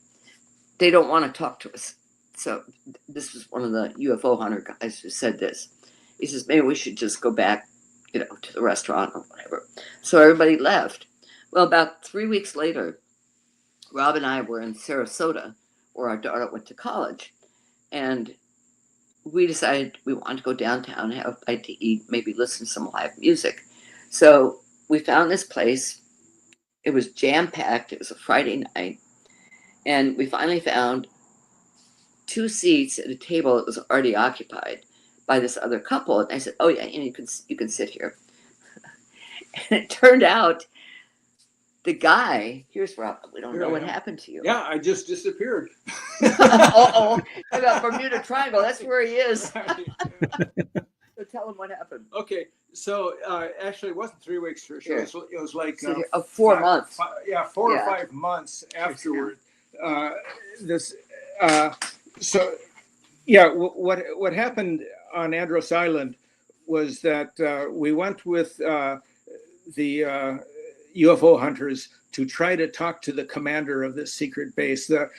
they don't want to talk to us. So this was one of the UFO hunter guys who said this. He says, maybe we should just go back, to the restaurant or whatever. So everybody left. Well, about 3 weeks later, Rob and I were in Sarasota, where our daughter went to college. And we decided we wanted to go downtown, have a bite to eat, maybe listen to some live music. So we found this place. It was jam-packed. It was a Friday night. And we finally found 2 seats at a table that was already occupied by this other couple. And I said, oh, yeah, and you can sit here. And it turned out the guy, here's Rob, we don't know what happened to you. Yeah, I just disappeared. Uh-oh, about Bermuda Triangle, that's where he is. So tell him what happened. Okay, so actually it wasn't 3 weeks for sure. Sure. It was like 4 months. 4 or 5 months afterward. What happened on Andros Island was that we went with the UFO hunters to try to talk to the commander of this secret base. The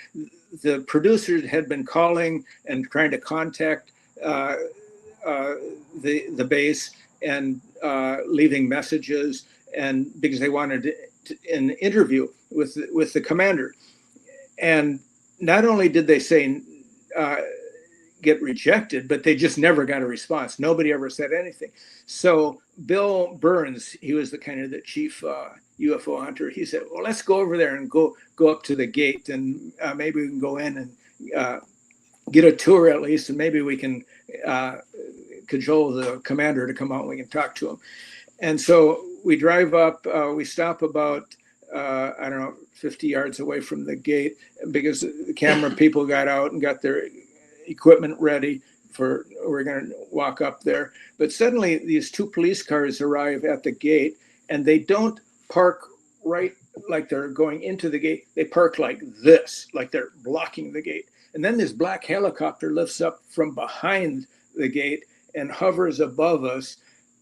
producers had been calling and trying to contact the base and leaving messages, and because they wanted an interview with the commander. And not only did they say get rejected, but they just never got a response. Nobody ever said anything. So Bill Burns, he was the chief UFO hunter. He said, well, let's go over there and go up to the gate, and maybe we can go in and get a tour at least, and maybe we can cajole the commander to come out and we can talk to him. And so we drive up, we stop about, 50 yards away from the gate, because the camera people got out and got their equipment ready we're going to walk up there. But suddenly these 2 police cars arrive at the gate, and they don't park right like they're going into the gate. They park like this, like they're blocking the gate. And then this black helicopter lifts up from behind the gate and hovers above us.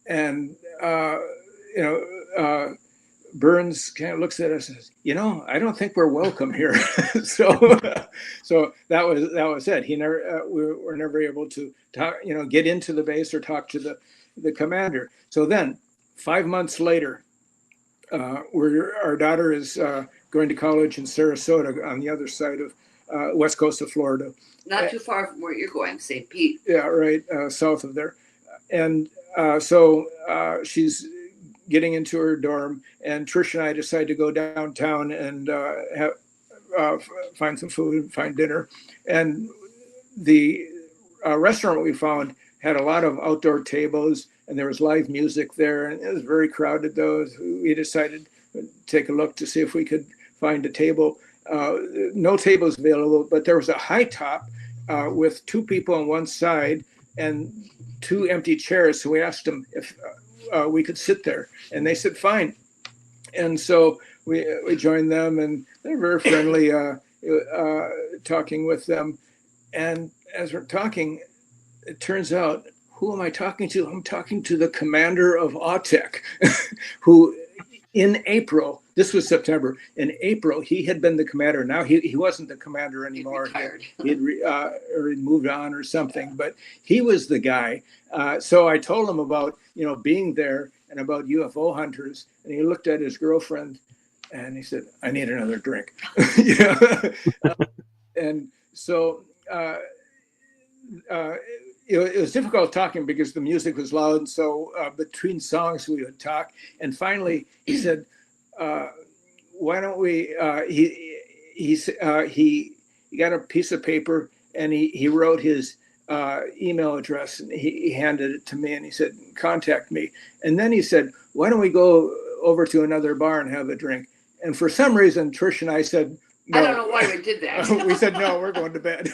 And, Burns kind of looks at us and says, I don't think we're welcome here. so that was it. He never, we were never able to talk, get into the base or talk to the commander. So then 5 months later, our daughter is going to college in Sarasota on the other side of west coast of Florida. Not too far from where you're going, St. Pete. Yeah, right, south of there. And so she's getting into her dorm, and Trish and I decide to go downtown and find some food, find dinner. And the restaurant we found had a lot of outdoor tables, and there was live music there, and it was very crowded though. We decided to take a look to see if we could find a table. No tables available, but there was a high top with 2 people on one side and 2 empty chairs. So we asked them if we could sit there, and they said fine. And so we joined them, and they're very friendly, talking with them. And as we're talking, it turns out, who am I talking to? I'm talking to the commander of AUTEC, who in April, this was September, in April, he had been the commander. Now he wasn't the commander anymore. He'd moved on or something, but he was the guy. So I told him about, being there and about UFO hunters. And he looked at his girlfriend and he said, I need another drink. And so it was difficult talking because the music was loud. And so between songs, we would talk. And finally, he said, why don't we, he got a piece of paper and he wrote his email address, and he handed it to me, and he said, contact me. And then he said, why don't we go over to another bar and have a drink? And for some reason, Trish and I said, no. I don't know why we did that. We said, no, we're going to bed,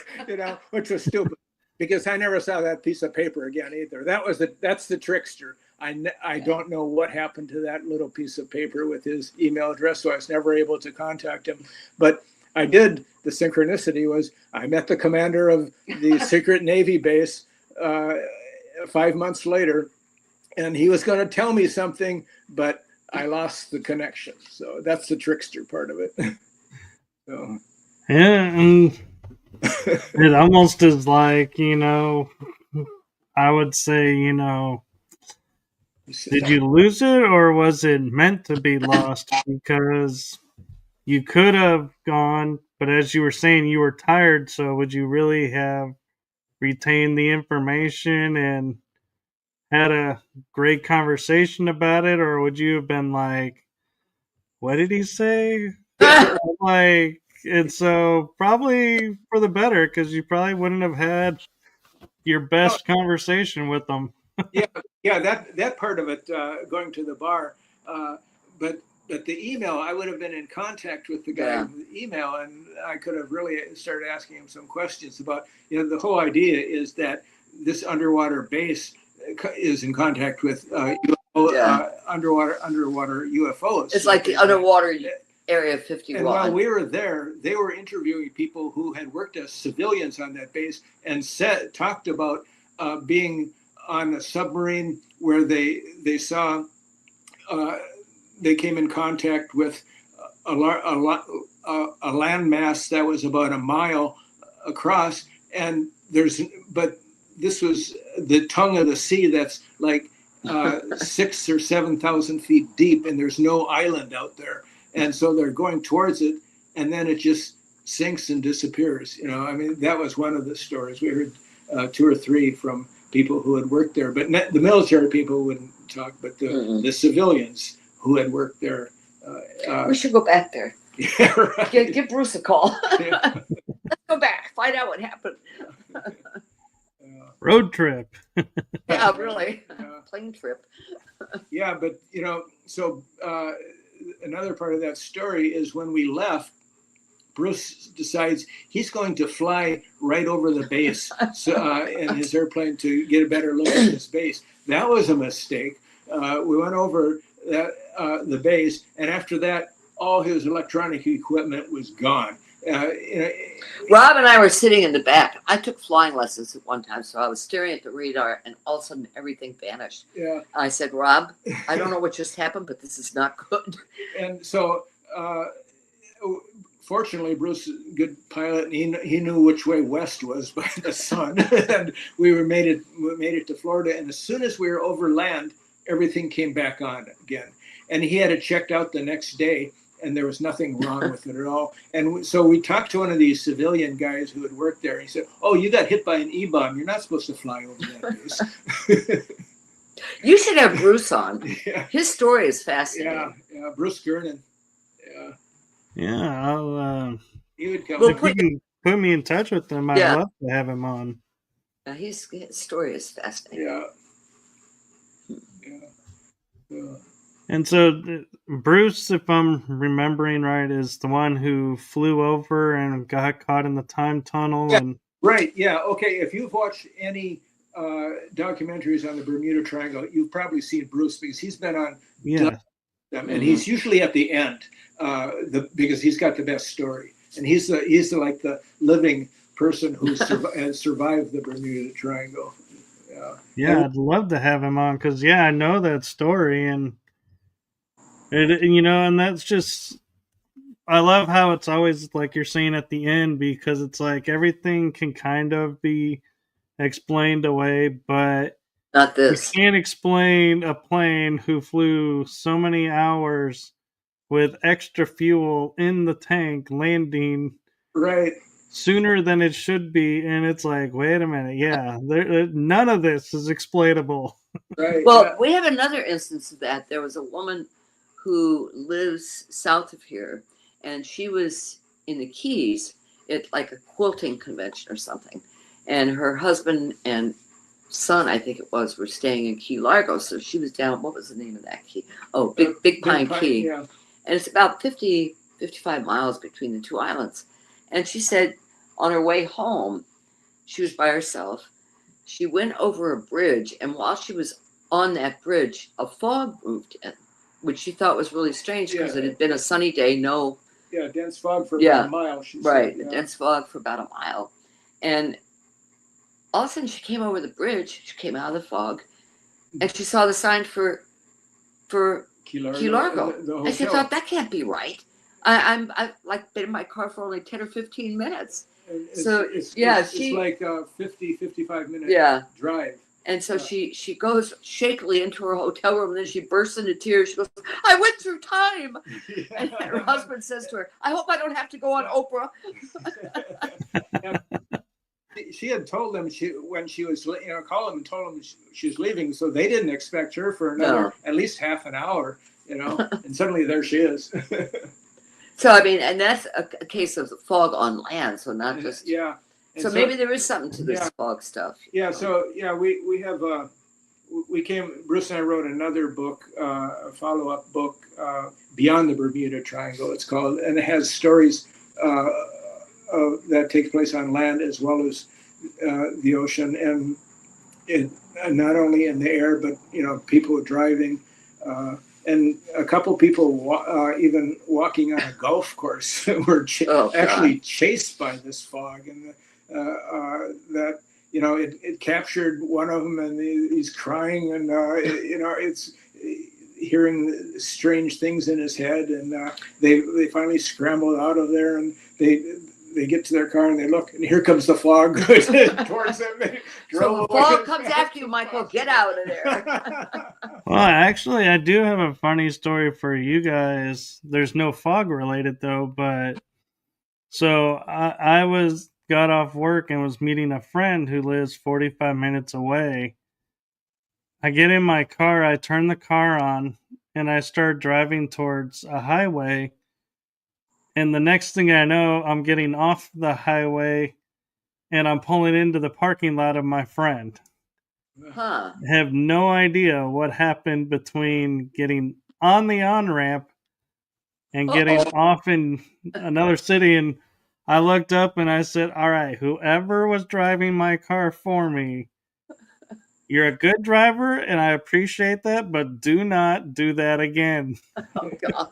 which was stupid, because I never saw that piece of paper again either. That's the trickster. I don't know what happened to that little piece of paper with his email address, so I was never able to contact him. But I did. The synchronicity was I met the commander of the secret Navy base 5 months later, and he was going to tell me something, but I lost the connection. So that's the trickster part of it. So. Yeah, and it almost is like, I would say, did you lose it, or was it meant to be lost? Because you could have gone, but as you were saying, you were tired. So would you really have retained the information and had a great conversation about it? Or would you have been like, what did he say? And so probably for the better, because you probably wouldn't have had your best conversation with them. Yeah, that part of it, going to the bar, but the email, I would have been in contact with the guy with the email, and I could have really started asking him some questions about, the whole idea is that this underwater base is in contact with underwater UFOs. It's like the underwater Area 51. And while we were there, they were interviewing people who had worked as civilians on that base and talked about being on a submarine where they saw they came in contact with a landmass that was about a mile across, and but this was the tongue of the sea that's like 6,000 or 7,000 feet deep, and there's no island out there, and so they're going towards it, and then it just sinks and disappears. That was one of the stories we heard, 2 or 3 from people who had worked there, but the military people wouldn't talk, but the civilians who had worked there. We should go back there. Yeah, right. Give Bruce a call. Yeah. Let's go back, find out what happened. Road trip. Yeah, really. Plane trip. Yeah, but so another part of that story is when we left, Bruce decides he's going to fly right over the base in his airplane to get a better look at this base. That was a mistake. We went over the base, and after that, all his electronic equipment was gone. Rob and I were sitting in the back. I took flying lessons at one time, so I was staring at the radar, and all of a sudden everything vanished. Yeah. I said, Rob, I don't know what just happened, but this is not good. And so, fortunately, Bruce is a good pilot, and he knew which way west was by the sun. And we made it to Florida, and as soon as we were over land, everything came back on again. And he had it checked out the next day, and there was nothing wrong with it at all. And so we talked to one of these civilian guys who had worked there. He said, "Oh, you got hit by an E-bomb. You're not supposed to fly over that base." You should have Bruce on. Yeah. His story is fascinating. Yeah, Bruce Gernon. Yeah, I'll he would come. We'll if you can put me in touch with him, I'd love to have him on. His story is fascinating. Yeah. And so Bruce, if I'm remembering right, is the one who flew over and got caught in the time tunnel. Yeah. And Right. Yeah. Okay. If you've watched any documentaries on the Bermuda Triangle, you've probably seen Bruce because he's been on them, and he's usually at the end because he's got the best story, and he's like the living person who has survived the Bermuda Triangle. Yeah, I'd love to have him on because I know that story, and and that's just, I love how it's always like you're saying at the end, because it's like everything can kind of be explained away, but not this. You can't explain a plane who flew so many hours with extra fuel in the tank landing right sooner than it should be, and it's like, wait a minute, none of this is explainable. Right. Well, we have another instance of that. There was a woman who lives south of here, and she was in the Keys at like a quilting convention or something, and her husband and son, I think it was, were staying in Key Largo. So she was down, what was the name of that key? Oh, Big Pine Key. Yeah. And it's about 55 miles between the two islands. And she said on her way home, she was by herself. She went over a bridge, and while she was on that bridge, a fog moved in, which she thought was really strange because it had been a sunny day, dense fog for about a mile. Right, dense fog for about a mile. And all of a sudden she came over the bridge, she came out of the fog, and she saw the sign for Key Largo. And she thought, that can't be right. I've like been in my car for only 10 or 15 minutes. It's like a 55 minute drive. And so she goes shakily into her hotel room, and then she bursts into tears. She goes, I went through time. And her husband says to her, I hope I don't have to go on Oprah. She had told them when she was, called them and told them she was leaving, so they didn't expect her for another at least half an hour, and suddenly there she is. So I mean, and that's a case of fog on land, so not just So maybe there is something to this fog stuff. Yeah. So we have Bruce and I wrote another book, a follow-up book, Beyond the Bermuda Triangle. It's called, and it has stories that take place on land as well as the ocean, and not only in the air, but people driving, and a couple people even walking on a golf course were actually chased by this fog, and that it captured one of them, and he's crying, and it's hearing strange things in his head, and they finally scrambled out of there, and they get to their car and they look, and here comes the fog towards them. So the fog comes after you, Michael. Get out of there. Well, actually, I do have a funny story for you guys. There's no fog related though, but so I got off work and was meeting a friend who lives 45 minutes away. I get in my car, I turn the car on, and I start driving towards a highway. And the next thing I know, I'm getting off the highway and I'm pulling into the parking lot of my friend. I have no idea what happened between getting on the on-ramp and getting off in another city. And I looked up and I said, all right, whoever was driving my car for me, you're a good driver and I appreciate that, but do not do that again. Oh, God.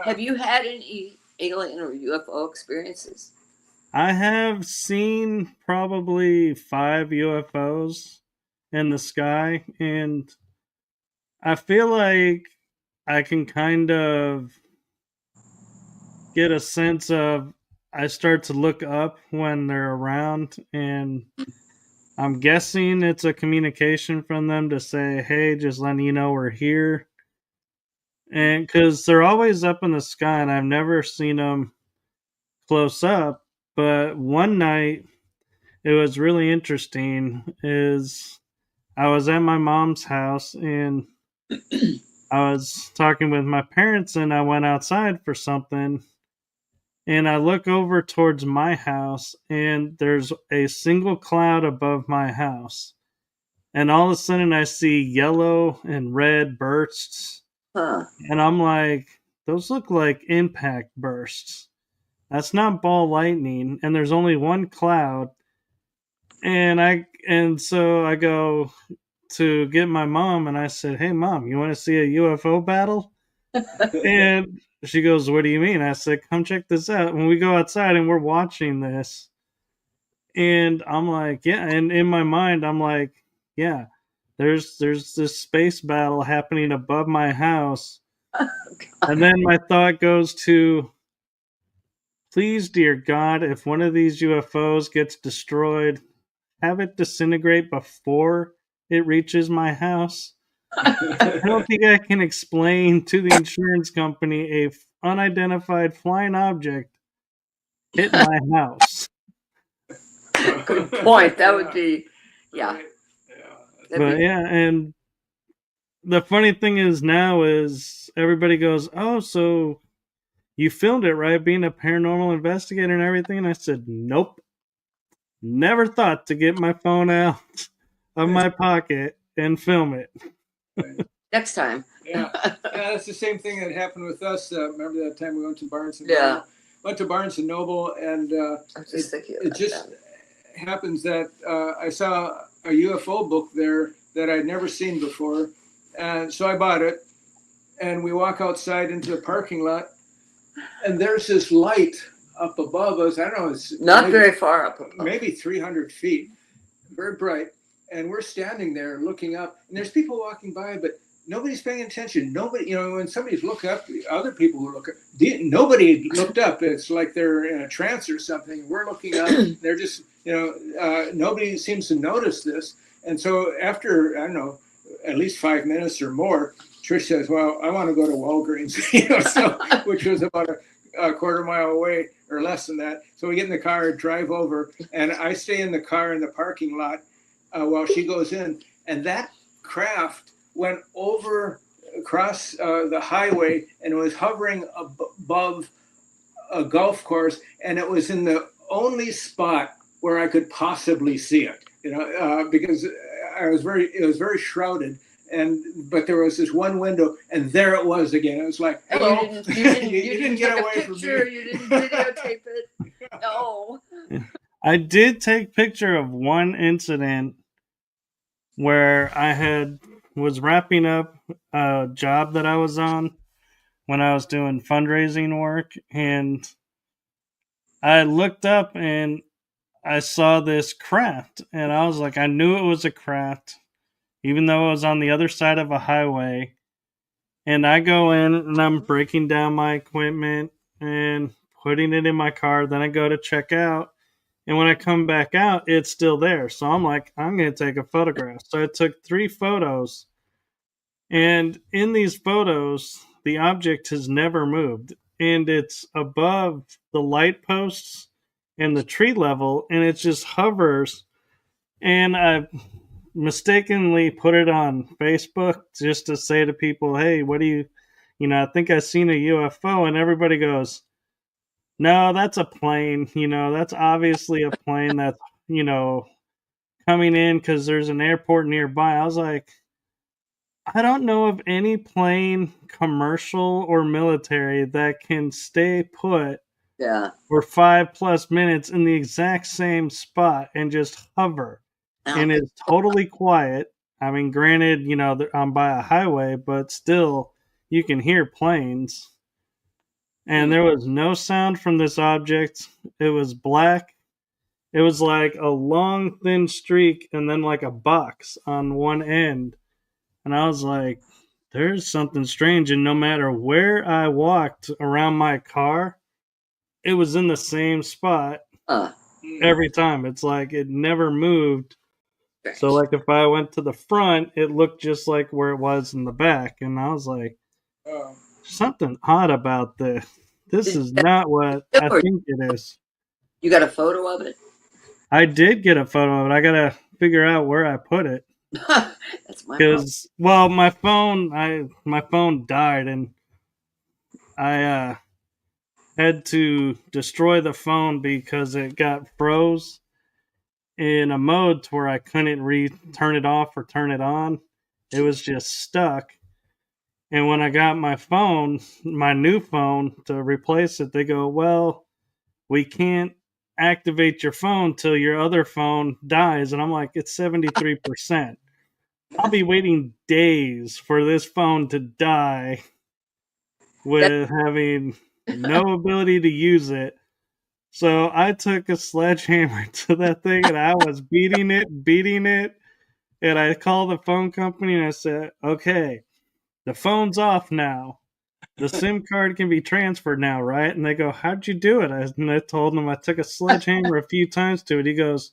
Have you had any alien or UFO experiences? I have seen probably 5 UFOs in the sky, and I feel like I can kind of get a sense of I start to look up when they're around, and I'm guessing it's a communication from them to say, "Hey, just letting you know we're here." And because they're always up in the sky, and I've never seen them close up. But one night, it was really interesting. Is I was at my mom's house, and I was talking with my parents, and I went outside for something, and I look over towards my house, and there's a single cloud above my house. And all of a sudden, I see yellow and red bursts. Huh. And I'm like, those look like impact bursts. That's not ball lightning. And there's only one cloud. And so I go to get my mom, and I said, "Hey, Mom, you want to see a UFO battle?" And she goes, "What do you mean?" I said, "Come check this out." When we go outside and we're watching this, and I'm like, "Yeah." And in my mind, I'm like, "Yeah, there's this space battle happening above my house." And then my thought goes to, please, dear God, if one of these UFOs gets destroyed, have it disintegrate before it reaches my house. I don't think I can explain to the insurance company a unidentified flying object hit my house. Good point. That would be, yeah. But yeah, and the funny thing is now is everybody goes, "Oh, so you filmed it, right? Being a paranormal investigator and everything." And I said, "Nope. Never thought to get my phone out of my pocket and film it." Next time. Yeah, that's the same thing that happened with us. Remember that time we went to Barnes and Yeah. Noble? Went to Barnes and Noble, and it just happens that I saw a UFO book there that I'd never seen before, and so I bought it. And we walk outside into the parking lot, and there's this light up above us. I don't know, it's not very far up above. Maybe 300 feet, very bright. And we're standing there looking up, and there's people walking by, but nobody's paying attention. Nobody, when somebody's looking up, other people will look up. Nobody looked up. It's like they're in a trance or something. We're looking up. They're just, nobody seems to notice this. And so after, I don't know, at least 5 minutes or more, Trish says, "Well, I want to go to Walgreens," which was about a quarter mile away or less than that. So we get in the car, drive over, and I stay in the car in the parking lot while she goes in. And that craft went across the highway, and it was hovering above a golf course, and it was in the only spot where I could possibly see it, because it was very shrouded. But there was this one window, and there it was again. It was like, hello. You didn't get away from me. You didn't videotape it. No. I did take picture of one incident where I was wrapping up a job that I was on when I was doing fundraising work, and I looked up and I saw this craft, and I was like, I knew it was a craft, even though it was on the other side of a highway. And I go in and I'm breaking down my equipment and putting it in my car. Then I go to check out. And when I come back out, it's still there. So I'm like, I'm going to take a photograph. So I took 3 photos. And in these photos, the object has never moved. And it's above the light posts and the tree level. And it just hovers. And I mistakenly put it on Facebook just to say to people, "Hey, what do you, I think I seen a UFO." And everybody goes, "No, that's a plane. That's obviously a plane that's, coming in because there's an airport nearby." I was like, I don't know of any plane, commercial or military, that can stay put for 5+ minutes in the exact same spot and just hover. And it's totally quiet. I mean, granted, I'm by a highway, but still, you can hear planes. and there was no sound from this object. It was black. It was like a long, thin streak and then like a box on one end. And I was like, there's something strange. And no matter where I walked around my car, it was in the same spot every time. It's like it never moved. So, like, if I went to the front, it looked just like where it was in the back. And I was like, something odd about this. This is not what I think it is. You got a photo of it? I did get a photo of it. I got to figure out where I put it. That's my problem. Because, well, my phone died, and I had to destroy the phone because it got froze in a mode to where I couldn't turn it off or turn it on. It was just stuck. And when I got my phone, my new phone, to replace it, they go, well, we can't activate your phone till your other phone dies. And I'm like, it's 73%. I'll be waiting days for this phone to die with having no ability to use it. So I took a sledgehammer to that thing and I was beating it. And I called the phone company and I said, okay, the phone's off now. The SIM card can be transferred now, right? And they go, how'd you do it? And I told them I took a sledgehammer a few times to it. He goes,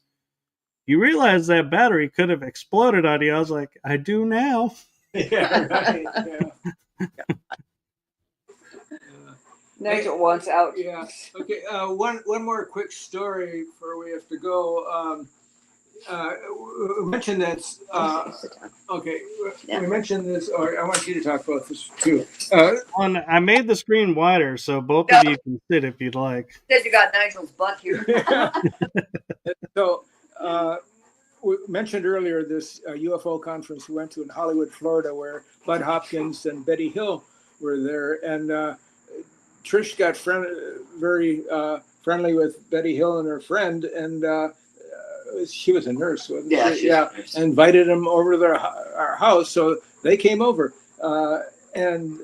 you realize that battery could have exploded on you. I was like, I do now. Yeah, right. Yeah. Nigel wants out. Yeah. Okay. One more quick story before we have to go. We mentioned that. Okay. We mentioned this, or I want you to talk about this too. I made the screen wider so both of you can sit if you'd like. Said you got Nigel's butt here. So, we mentioned earlier this UFO conference we went to in Hollywood, Florida, where Bud Hopkins and Betty Hill were there, and Trish got very friendly with Betty Hill and her friend, and she was a nurse, wasn't she? Yeah, invited them over to our house, so they came over, and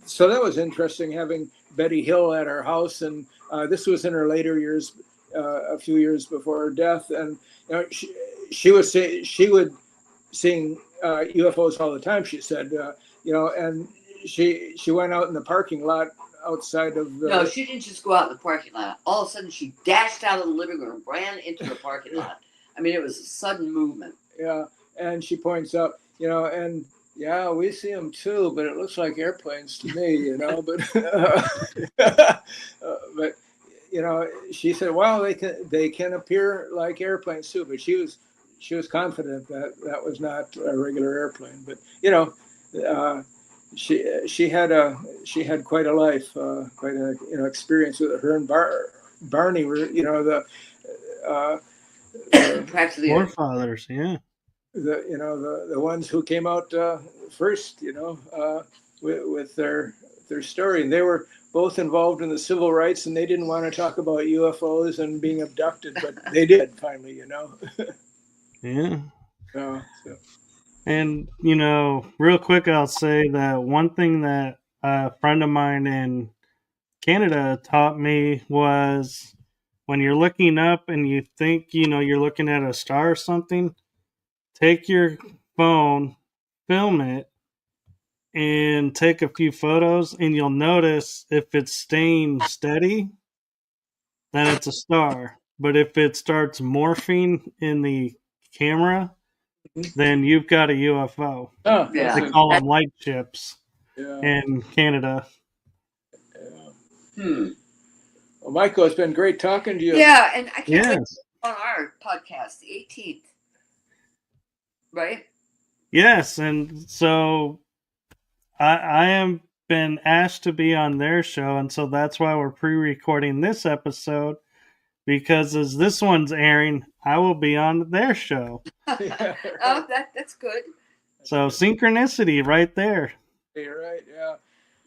so that was interesting having Betty Hill at our house, and this was in her later years, a few years before her death, and you know, she would seeing UFOs all the time. She said, you know, and she went out in the parking lot outside of the... No, she didn't just go out in the parking lot. All of a sudden, she dashed out of the living room, ran into the parking lot. I mean, it was a sudden movement. Yeah, and she points out, you know, and yeah, we see them too, but it looks like airplanes to me, you know. But but you know, she said, well, they can appear like airplanes too. But she was confident that that was not a regular airplane. But you know, she had quite a life, quite a experience with her and Barney were practically forefathers, yeah. The ones who came out first, with their story, and they were both involved in the civil rights, and they didn't want to talk about UFOs and being abducted, but they did finally, Yeah. So. And, real quick, I'll say that one thing that a friend of mine in Canada taught me was when you're looking up and you think, you're looking at a star or something, take your phone, film it, and take a few photos, and you'll notice if it's staying steady, then it's a star. But if it starts morphing in the camera, then you've got a UFO. Oh, yeah. They call them light ships in Canada. Yeah. Well, Michael, it's been great talking to you. Yeah, and I can't wait on our podcast, the 18th. Right? Yes, and so I am been asked to be on their show, and so that's why we're pre-recording this episode, because as this one's airing, I will be on their show. Oh, that's good. So synchronicity right there. You're right, yeah.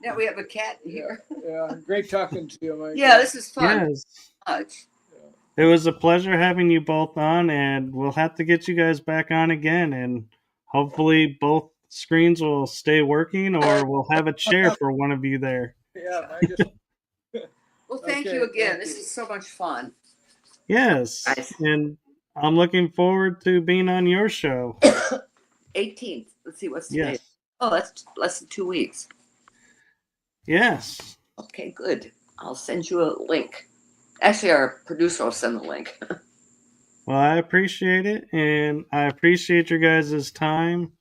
Now we have a cat in here. Yeah, great talking to you, Mike. Yeah, this is fun. Yes. Much. It was a pleasure having you both on, and we'll have to get you guys back on again, and hopefully both screens will stay working, or we'll have a chair for one of you there. Yeah, Well, thank you again. This is so much fun. Yes. Nice. And I'm looking forward to being on your show. 18th. Let's see what's today. Yes. Oh, that's less than 2 weeks. Yes. Okay, good. I'll send you a link. Actually, our producer will send the link. Well, I appreciate it, and I appreciate your guys' time,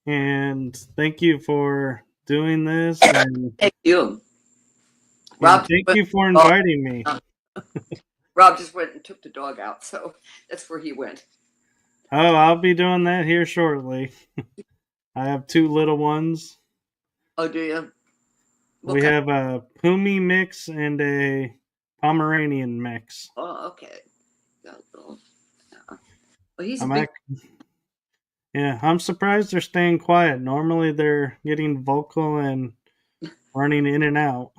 and thank you for doing this, and Thank you. thank you for inviting me. Rob just went and took the dog out, so that's where he went. Oh, I'll be doing that here shortly. I have 2 little ones. Oh, do you? We have a Pumi mix and a Pomeranian mix. Oh, okay. Well, he's a big... Yeah, I'm surprised they're staying quiet. Normally they're getting vocal and running in and out.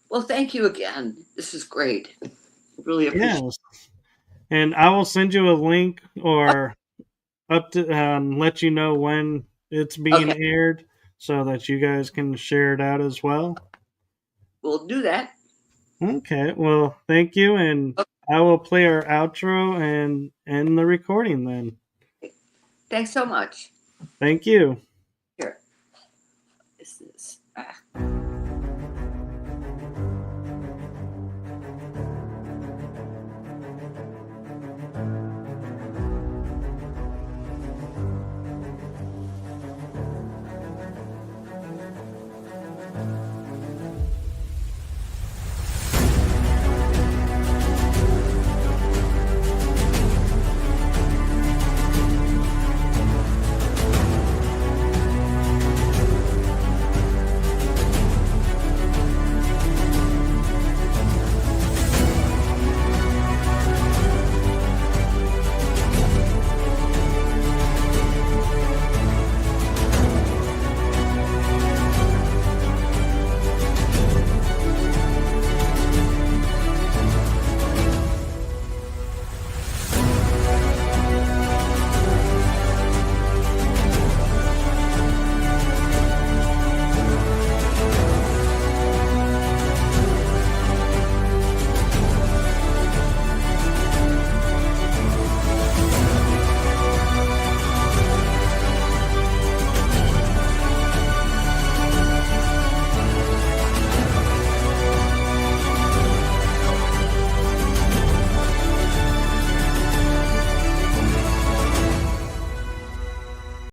Well, thank you again. This is great. Really appreciate it. Yes. And I will send you a link or up to let you know when it's being aired so that you guys can share it out as well. We'll do that. Okay, well, thank you, and I will play our outro and end the recording then. Thanks so much. Thank you.